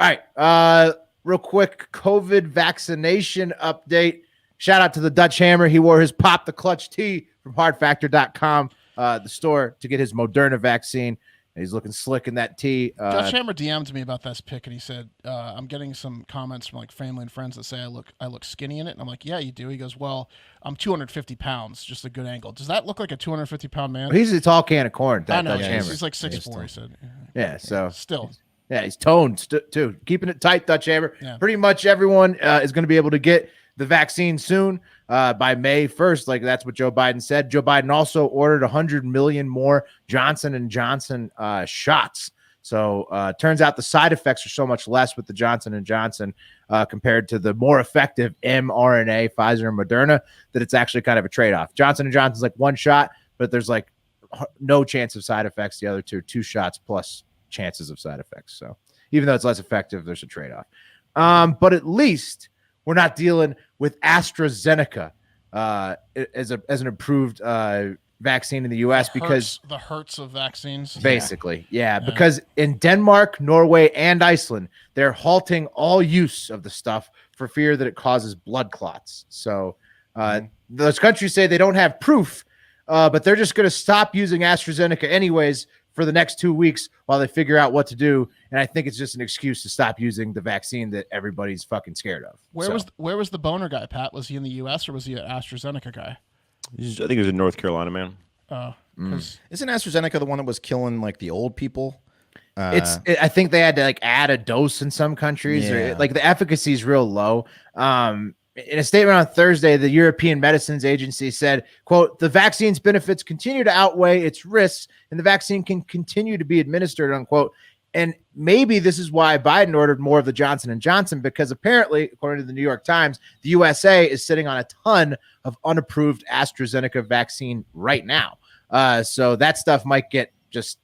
All right. Real quick, COVID vaccination update. Shout out to the Dutch Hammer. He wore his Pop the Clutch tee from hardfactor.com, the store, to get his Moderna vaccine. And he's looking slick in that tee. Dutch Hammer DM'd me about this pic, and he said, "I'm getting some comments from like family and friends that say I look skinny in it." And I'm like, "Yeah, you do." He goes, "Well, I'm 250 pounds, just a good angle. Does that look like a 250-pound man?" He's a tall can of corn. I That know. Dutch He's, Hammer. he's like 6'4", he said. Yeah. So Still. yeah, he's toned too. Keeping it tight, Dutch Hammer. Yeah. Pretty much everyone is going to be able to get the vaccine soon, by May 1st. Like that's what Joe Biden said. Joe Biden also ordered 100 million more Johnson & Johnson shots. So turns out the side effects are so much less with the Johnson & Johnson compared to the more effective mRNA, Pfizer and Moderna, that it's actually kind of a trade-off. Johnson & Johnson's like one shot, but there's like no chance of side effects. The other two shots plus chances of side effects. So even though it's less effective, there's a trade-off. But at least we're not dealing with AstraZeneca as an approved vaccine in the U.S. because the Hertz of vaccines. basically, yeah, because in Denmark, Norway, and Iceland, they're halting all use of the stuff for fear that it causes blood clots. So those countries say they don't have proof, but they're just going to stop using AstraZeneca anyways for the next 2 weeks while they figure out what to do. And I think it's just an excuse to stop using the vaccine that everybody's fucking scared of. Where was the boner guy, Pat? Was he in the U.S. or was he an AstraZeneca guy? I think he was a North Carolina man. Isn't AstraZeneca the one that was killing like the old people? I think they had to like add a dose in some countries, Yeah. or like the efficacy is real low. In a statement on Thursday, the European Medicines Agency said, quote, "The vaccine's benefits continue to outweigh its risks, and the vaccine can continue to be administered," unquote. And maybe this is why Biden ordered more of the Johnson & Johnson, because apparently, according to the New York Times, the USA is sitting on a ton of unapproved AstraZeneca vaccine right now. So that stuff might get just,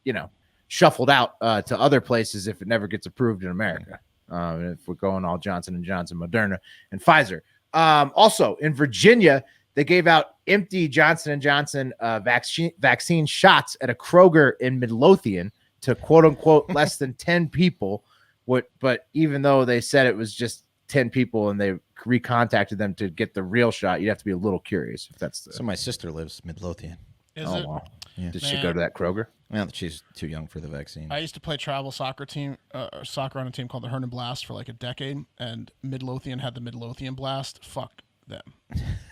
shuffled out to other places if it never gets approved in America. If we're going all Johnson & Johnson, Moderna, and Pfizer. Also, in Virginia, they gave out empty Johnson & Johnson vaccine shots at a Kroger in Midlothian to quote unquote less than 10 people. But even though they said it was just 10 people and they recontacted them to get the real shot, you'd have to be a little curious if that's the. So my sister lives Midlothian. Is it? Wow. Yeah. Did she go to that Kroger? Well, she's too young for the vaccine. I used to play travel soccer on a team called the Hernan Blast for like a decade, and Midlothian had the Midlothian Blast. Fuck them.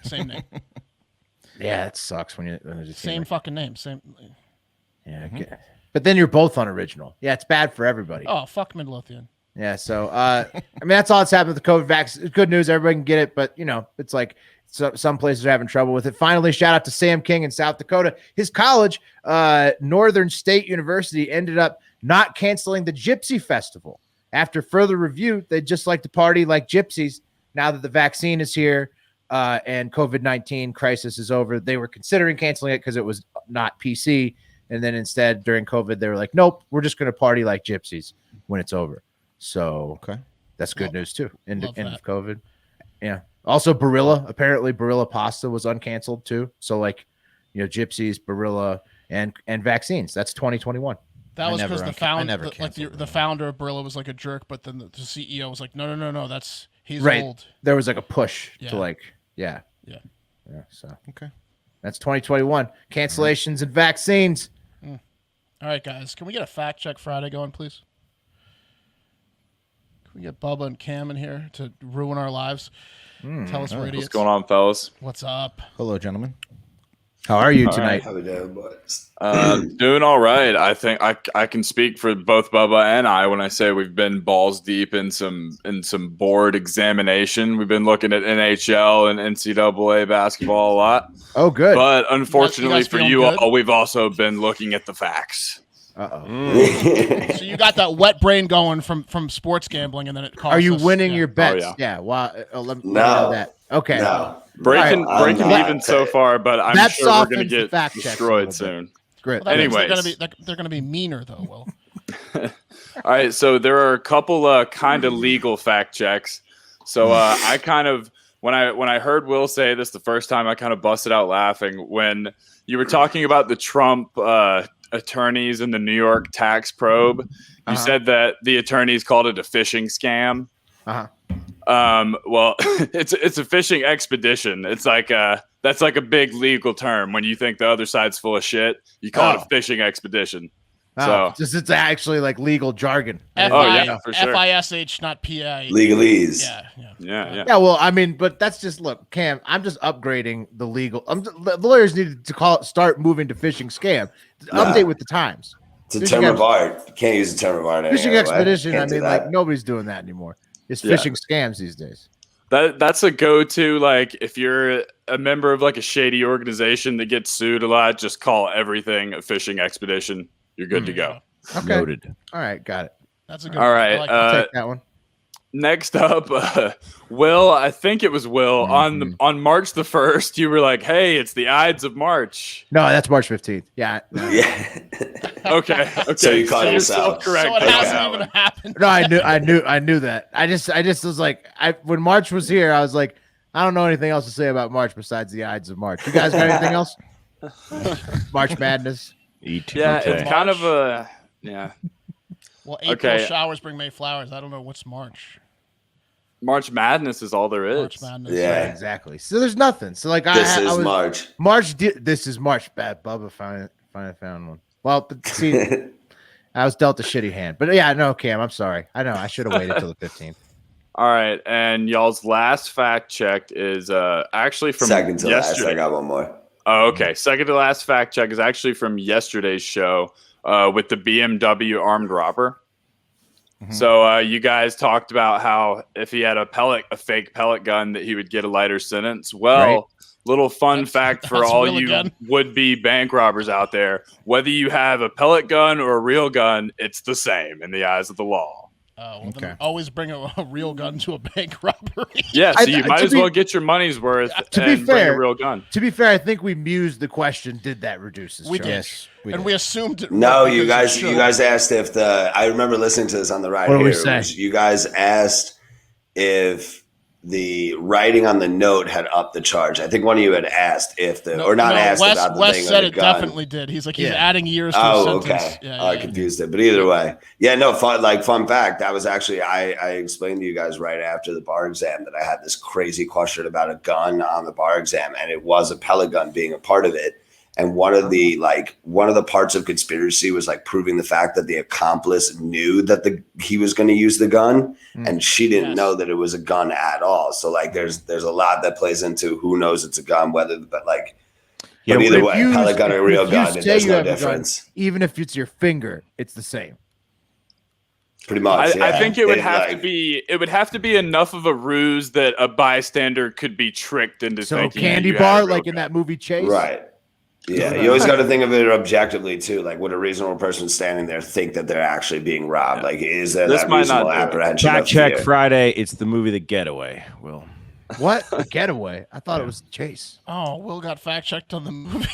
Same name. Yeah, it sucks when you Same fucking name. Same. Yeah, but then you're both unoriginal. Yeah, it's bad for everybody. Oh, fuck Midlothian. Yeah. So, I mean, that's all that's happened with the COVID vaccine. Good news. Everybody can get it, but it's like some places are having trouble with it. Finally, shout out to Sam King in South Dakota. His college, Northern State University, ended up not canceling the Gypsy Festival. After further review, they'd just like to party like gypsies. Now that the vaccine is here and COVID-19 crisis is over, they were considering canceling it because it was not PC. And then instead, during COVID, they were like, nope, we're just going to party like gypsies when it's over. So that's good news, too. End of COVID. Yeah. Also, Barilla. Apparently, Barilla pasta was uncanceled, too. So, gypsies, Barilla, and vaccines. That's 2021. That was because the founder of Barilla was like a jerk, but then the CEO was like, no, he's right. old. There was like a push to Yeah. So that's 2021 cancellations and vaccines. All right, guys, can we get a fact check Friday going, please? Can we get Bubba and Cam in here to ruin our lives? Tell us we're idiots. What's going on, fellas? What's up? Hello, gentlemen. How are you tonight? How we doing, boys? Doing all right. I think I can speak for both Bubba and I when I say we've been balls deep in some board examination. We've been looking at NHL and NCAA basketball a lot. Oh, good. But unfortunately for you good? all, we've also been looking at the facts. So you got that wet brain going from sports gambling, and then it costs. Are you us, winning your bets? Oh, yeah. Wow. Let me No. know that. Okay. No. Breaking Right. even so far, but I'm That sure we're going to softens the get fact checks a destroyed little soon. Great. Well, that means Anyways. they're going to be meaner though. Will. All right, so there are a couple kind of legal fact checks. So I kind of when I heard Will say this the first time, I kind of busted out laughing when you were talking about the Trump attorneys in the New York tax probe. You said that the attorneys called it a phishing scam. Well, it's a fishing expedition. It's like that's like a big legal term. When you think the other side's full of shit, you call it a fishing expedition. So it's actually like legal jargon. For sure. FISH, not PA. Legalese. Yeah. Yeah, well, I mean, but that's just look, Cam. I'm just upgrading the legal. The lawyers needed to start moving to phishing scam. Update with the times. It's a term of art. You can't use a term of art anymore. Fishing expedition. I Can't do mean, that. nobody's doing that anymore. It's phishing scams these days. That's a go-to. Like if you're a member of like a shady organization that gets sued a lot, just call everything a fishing expedition. You're good to go. Okay. Noted. All right, got it. That's a good. All right. I'll take that one. Next up, Will. I think it was Will on March the 1st. You were like, "Hey, it's the Ides of March." No, that's March 15th. Yeah. No. Yeah. Okay. So you caught you're yourself. correct. So it on hasn't that even one. happened. No, I knew that. I just was like, when March was here, I was like, I don't know anything else to say about March besides the Ides of March. You guys got anything else? March Madness. Yeah, it's kind of a Well, April showers bring May flowers. I don't know what's March. March Madness is all there is. March Madness. Yeah. Exactly. So there's nothing. So like This is March. This is March. Bad Bubba finally found one. Well, but see, I was dealt a shitty hand. But yeah, no, Cam, I'm sorry. I know I should have waited till the 15th. All right, and y'all's last fact check is actually from Second to last. yesterday. I got one more. Oh, okay. Second to last fact check is actually from yesterday's show with the BMW armed robber. So you guys talked about how if he had a fake pellet gun, that he would get a lighter sentence. Well, little fun fact for all Will you again. would-be bank robbers out there: whether you have a pellet gun or a real gun, it's the same in the eyes of the law. Then always bring a real gun to a bank robbery. Yeah, so you might as well get your money's worth and bring a real gun. To be fair, I think we mused the question. Did that reduce his We charge? did. Yes, And we assumed it. No, because you it guys. should. You guys asked if I remember listening to this on the ride What did we here. say? You guys asked if the writing on the note had upped the charge. I think one of you had asked if asked Wes, about the Wes thing said on the it gun. definitely did. He's like he's Yeah. adding years to Oh, his sentence. okay. Yeah, I yeah. confused it, but either way, yeah, no. Fun fact. That was actually I explained to you guys right after the bar exam that I had this crazy question about a gun on the bar exam, and it was a pellet gun being a part of it. And one of the parts of conspiracy was like proving the fact that the accomplice knew that he was going to use the gun, and she didn't know that it was a gun at all. So like, there's a lot that plays into who knows it's a gun, but either way, pellet gun or real gun, there's no difference. Even if it's your finger, it's the same. Pretty much. I think it would have to be enough of a ruse that a bystander could be tricked into thinking. Candy bar, like in that movie Chase, right? Yeah, you always got to think of it objectively too. Like, would a reasonable person standing there think that they're actually being robbed? Like, is there that reasonable apprehension? Fact check Friday. It's the movie The Getaway. Will. What? The Getaway? I thought it was Chase. Oh, Will got fact checked on the movie.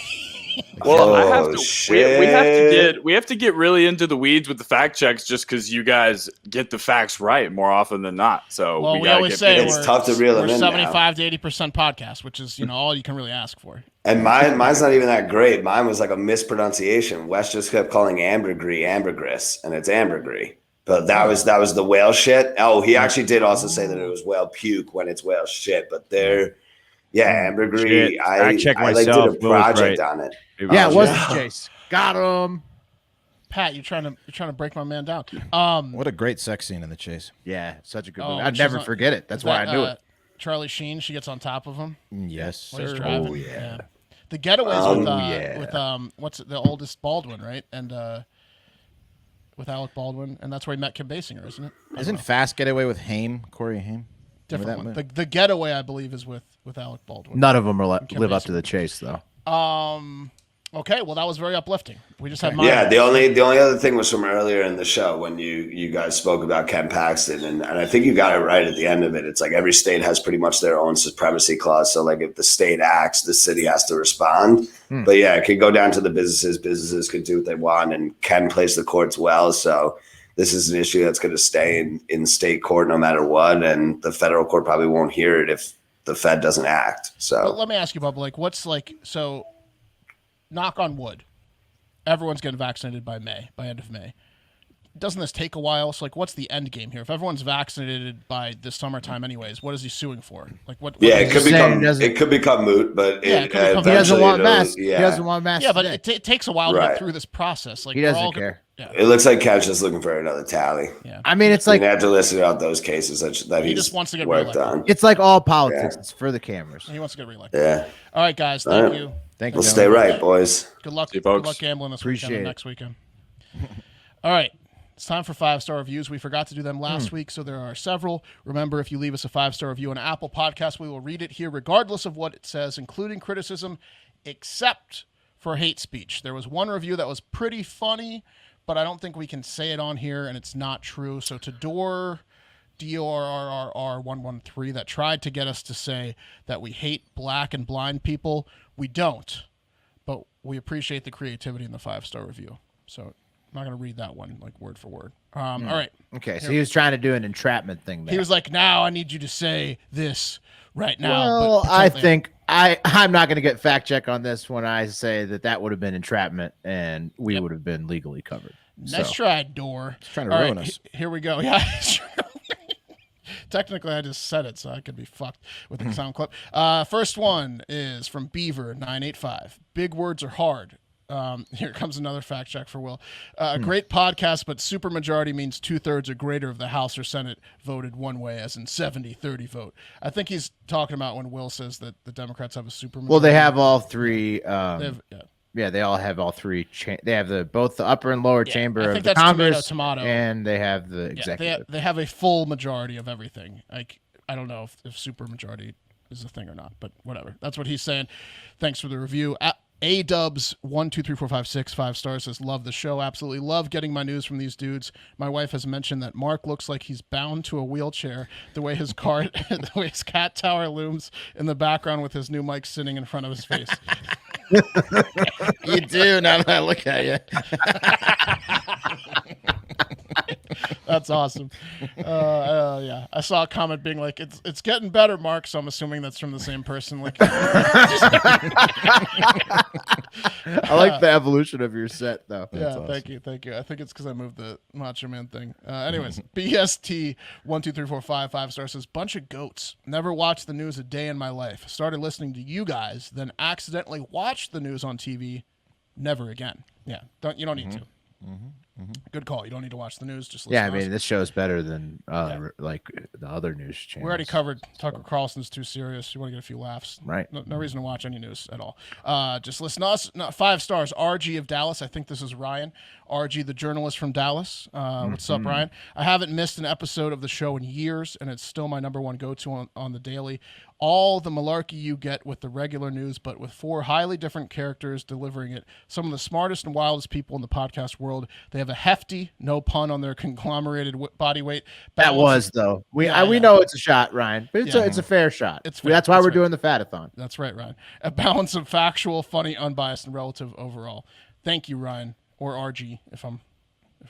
Well, I have to. We have to get really into the weeds with the fact checks, just because you guys get the facts right more often than not. So we always say it's tough to reel them in. 75 to 80% podcast, which is all you can really ask for. And mine's not even that great. Mine was like a mispronunciation. Wes just kept calling ambergris, and it's ambergris. But that was the whale shit. Oh, he actually did also say that it was whale puke when it's whale shit. But ambergris. I checked did myself. a project on it. Yeah, it wasn't Chase. Got him. Pat, you're trying to break my man down. What a great sex scene in The Chase. Yeah, such a good movie. I'd never forget it. That's why I knew it. Charlie Sheen, she gets on top of him. Yes, sir. Oh yeah. The Getaways with what's it, the oldest Baldwin, right? And with Alec Baldwin, and that's where he met Kim Basinger, isn't it? Isn't Fast Getaway with Corey Haim? Different one. The Getaway, I believe, is with Alec Baldwin. None of them live up to the Chase, though. Okay, well, that was very uplifting. We just had mine. Yeah, the only other thing was from earlier in the show when you guys spoke about Ken Paxton, and I think you got it right at the end of it. It's like every state has pretty much their own supremacy clause. So like if the state acts, the city has to respond. But yeah, it could go down to the businesses. Businesses could do what they want, and Ken plays the courts well. So this is an issue that's going to stay in state court no matter what, and the federal court probably won't hear it if the Fed doesn't act. So well, let me ask you, Bubba, like so knock on wood, everyone's getting vaccinated by end of May. Doesn't this take a while? So, like, what's the end game here? If everyone's vaccinated by this summertime, anyways, what is he suing for? Like, what? Yeah, it could become moot, but he doesn't want masks. Yeah. He doesn't want masks. Yeah, but it takes a while to get through this process. Like, he doesn't care. It looks like Ken's just looking for another tally. Yeah, I mean, it's like you have to listen out those cases that he just wants to get worked on. It's like all politics. Yeah. It's for the cameras. He wants to get reelected. Yeah. All right, guys. Thank you. Thank you. We'll stay right, boys. Good luck. Good luck gambling this weekend and next weekend. All right. It's time for 5-star reviews. We forgot to do them last week, so there are several. Remember, if you leave us a 5-star review on Apple Podcasts, we will read it here regardless of what it says, including criticism, except for hate speech. There was one review that was pretty funny, but I don't think we can say it on here, and it's not true. So to DORRR113 that tried to get us to say that we hate black and blind people, we don't. But we appreciate the creativity in the 5-star review. So I'm not going to read that one like word for word. All right. Okay, so he was trying to do an entrapment thing there. He was like, now I need you to say this right now. Well, I think I'm not going to get fact check on this when I say that would have been entrapment and we would have been legally covered. Nice try, Door. He's trying to ruin us. Here we go. Yeah. Technically, I just said it, so I could be fucked with the sound clip. First one is from Beaver985. Big words are hard. Here comes another fact check for Will. Great podcast, but supermajority means 2/3 or greater of the House or Senate voted one way, as in 70-30 vote. I think he's talking about when Will says that the Democrats have a supermajority. Well, they have all three. They all have all three. They have both the upper and lower chamber of the Congress, tomato, and they have the executive. They have a full majority of everything. Like, I don't know if supermajority is a thing or not, but whatever. That's what he's saying. Thanks for the review. A-Dubs 1 2 3 4 5 6 5 stars says, love the show, absolutely love getting my news from these dudes. My wife has mentioned that Mark looks like he's bound to a wheelchair the way his cat tower looms in the background with his new mic sitting in front of his face. You do, now that I look at you. That's awesome. Yeah, I saw a comment being like, "It's getting better, Mark." So I'm assuming that's from the same person. Like, I like the evolution of your set, though. That's awesome. Thank you. I think it's because I moved the Macho Man thing. Anyways, BST 1 2 3 4 5 5 stars says, bunch of goats. Never watched the news a day in my life. Started listening to you guys, then accidentally watched the news on TV. Never again. Yeah, you don't need to. Good call. You don't need to watch the news. Just listen Yeah, I to us. mean, this show's better than like the other news channels. We already covered Tucker Carlson's too serious. You want to get a few laughs. Right. No reason to watch any news at all. Just listen to us. 5 stars. RG of Dallas. I think this is Ryan. RG, the journalist from Dallas. What's up, Ryan? I haven't missed an episode of the show in years, and it's still my number one go-to on the daily. All the malarkey you get with the regular news, but with 4 highly different characters delivering it. Some of the smartest and wildest people in the podcast world. They have a hefty, no pun on their conglomerated body weight. That was, though. We know it's a shot, Ryan, but it's a fair shot. It's fair. That's why we're doing the Fatathon. That's right, Ryan. A balance of factual, funny, unbiased, and relative overall. Thank you, Ryan, or RG, if I'm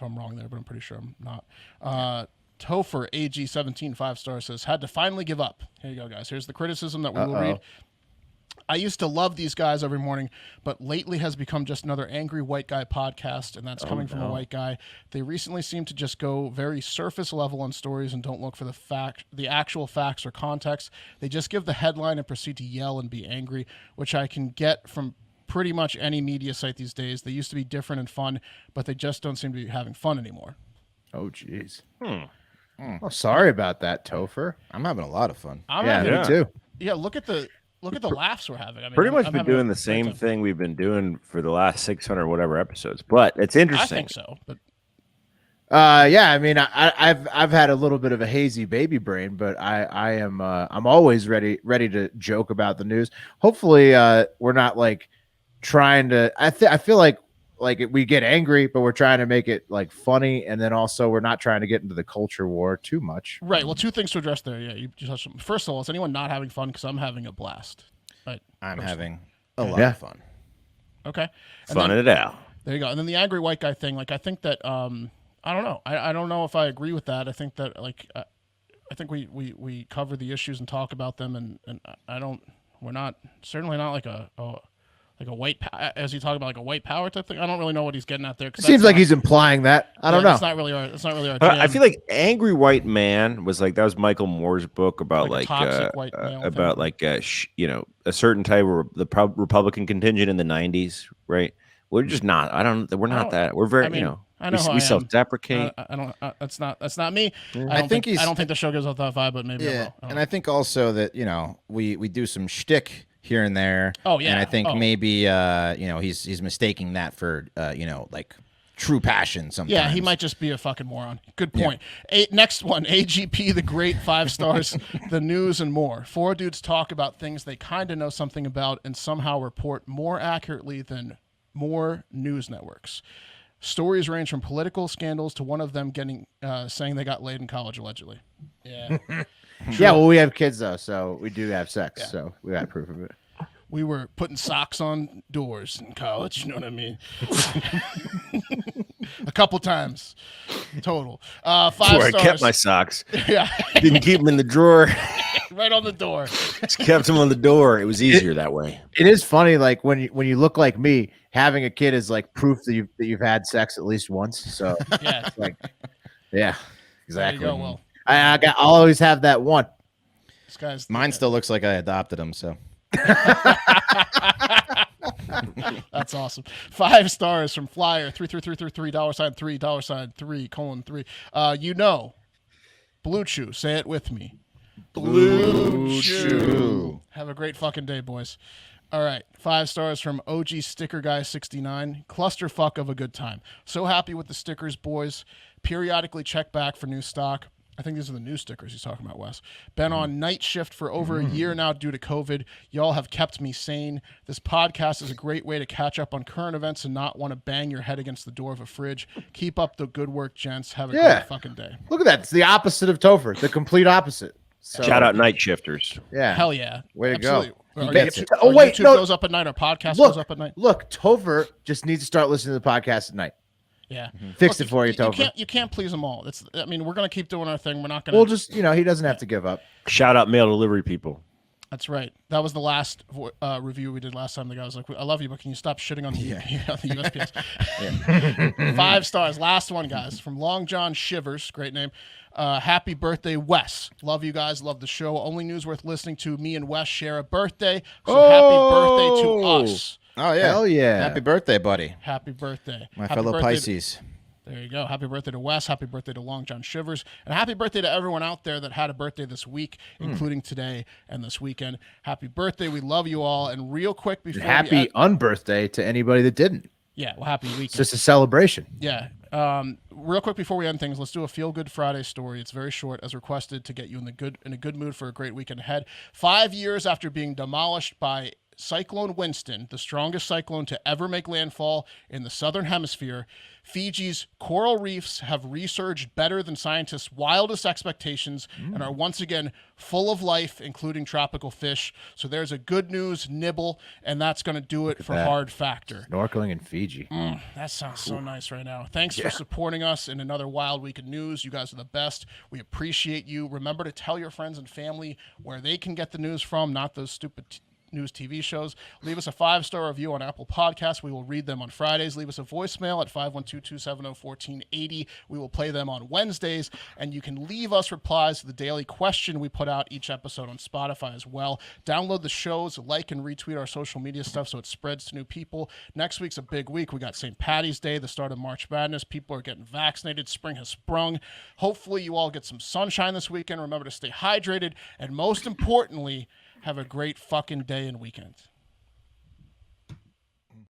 wrong there, but I'm pretty sure I'm not. Topher AG17 5 stars says, had to finally give up. Here you go, guys. Here's the criticism that we will read. I used to love these guys every morning, but lately has become just another angry white guy podcast, and that's coming from a white guy. They recently seem to just go very surface level on stories and don't look for the actual facts or context. They just give the headline and proceed to yell and be angry, which I can get from pretty much any media site these days. They used to be different and fun, but they just don't seem to be having fun anymore. Oh, jeez. Oh, sorry about that, Topher. I'm having a lot of fun. Me too. Yeah, look at the laughs we're having. I mean, Pretty much I'm been having doing the same thing we've been doing for the last 600 whatever episodes, but it's interesting. I think so, but yeah, I mean, I've had a little bit of a hazy baby brain, but I'm always ready to joke about the news. Hopefully, we're not like trying to. I feel like we get angry, but we're trying to make it like funny, and then also we're not trying to get into the culture war too much. Right. Well, 2 things to address there. Yeah, you just touched on. First of all, is anyone not having fun? Because I'm having a blast. Right. I'm having a lot of fun. Okay. Fun it out. There you go. And then the angry white guy thing. Like, I think that I don't know. I don't know if I agree with that. I think that I think we cover the issues and talk about them, and we're not certainly not like a white, as you talk about like a white power type thing. I don't really know what he's getting at there. It seems like he's implying that. I don't know. That's not really our jam. I feel like Angry White Man was like, that was Michael Moore's book about Like a toxic white male about thing. like a certain type of the Republican contingent in the 90s, right? We're just not. We're not that. We're very, I know how I we am. self-deprecate. I don't. That's not me. I think I don't think the show gives off that vibe, but maybe I will. And I think also that we do some shtick here and there. Oh yeah. And I think maybe he's mistaking that for like true passion sometimes. Yeah, he might just be a fucking moron. Good point. Next one, AGP the Great 5 stars, the news and more. 4 dudes talk about things they kind of know something about and somehow report more accurately than more news networks. Stories range from political scandals to one of them saying they got laid in college allegedly. Yeah. Yeah, well, we have kids though, so we do have sex, so we got proof of it. We were putting socks on doors in college, you know what I mean? A couple times total. 5 That's where stars. I kept my socks. Yeah. Didn't keep them in the drawer. Right on the door. Just kept them on the door. It was easier that way. It is funny, like when you look like me, having a kid is like proof that you've had sex at least once. So Yeah. like, yeah, exactly. There you go, Will. I'll always have that one. This guy's Mine still looks like I adopted him, so. That's awesome. 5 stars from Flyer $3 $3 Blue Chew. Say it with me. Blue Chew. Have a great fucking day, boys. All right. 5 stars from OG Sticker Guy 69. Clusterfuck of a good time. So happy with the stickers, boys. Periodically check back for new stock. I think these are the new stickers he's talking about, Wes. Been on night shift for over a year now due to COVID. Y'all have kept me sane. This podcast is a great way to catch up on current events and not want to bang your head against the door of a fridge. Keep up the good work, gents. Have a great fucking day. Look at that. It's the opposite of Topher. The complete opposite. So, Shout out night shifters. Yeah. Hell yeah. Way to Absolutely. go. Our gets YouTube, it. our Wait, YouTube no. goes up at night. Our podcast goes up at night. Look, Topher just needs to start listening to the podcast at night. Yeah. Fixed it for you, Topher. You can't please them all. We're going to keep doing our thing. We're not going to. We'll just, he doesn't have to give up. Shout out mail delivery people. That's right. That was the last review we did last time. The guy was like, I love you, but can you stop shitting on the, the USPS? 5 stars. Last one, guys. From Long John Shivers. Great name. Happy birthday, Wes. Love you guys. Love the show. Only news worth listening to. Me and Wes share a birthday. So happy birthday to us. Oh, yeah. Hell yeah. Happy birthday, buddy. Happy birthday. My Happy fellow birthday Pisces. There you go. Happy birthday to Wes. Happy birthday to Long John Shivers. And happy birthday to everyone out there that had a birthday this week, including today and this weekend. Happy birthday. We love you all. And real quick before happy unbirthday to anybody that didn't. Yeah, well, happy weekend. It's just a celebration. Yeah. Real quick before we end things, let's do a Feel Good Friday story. It's very short, as requested, to get you in a good mood for a great weekend ahead. 5 years after being demolished by Cyclone Winston, the strongest cyclone to ever make landfall in the southern hemisphere, Fiji's coral reefs have resurged better than scientists' wildest expectations and are once again full of life, including tropical fish. So there's a good news nibble, and that's going to do it for Hard Factor. Snorkeling in Fiji. That sounds so nice right now. Thanks for supporting us in another wild week of news. You guys are the best. We appreciate you. Remember to tell your friends and family where they can get the news from, not those stupid news TV shows. Leave us a 5-star review on Apple Podcasts. We will read them on Fridays. Leave us a voicemail at 512-270-1480. We will play them on Wednesdays, and you can leave us replies to the daily question we put out each episode on Spotify as well. Download the shows, like and retweet our social media stuff so it spreads to new people. Next week's a big week. We got St. Patty's Day, the start of March Madness. People are getting vaccinated. Spring has sprung. Hopefully you all get some sunshine this weekend. Remember to stay hydrated, and most importantly, have a great fucking day and weekend.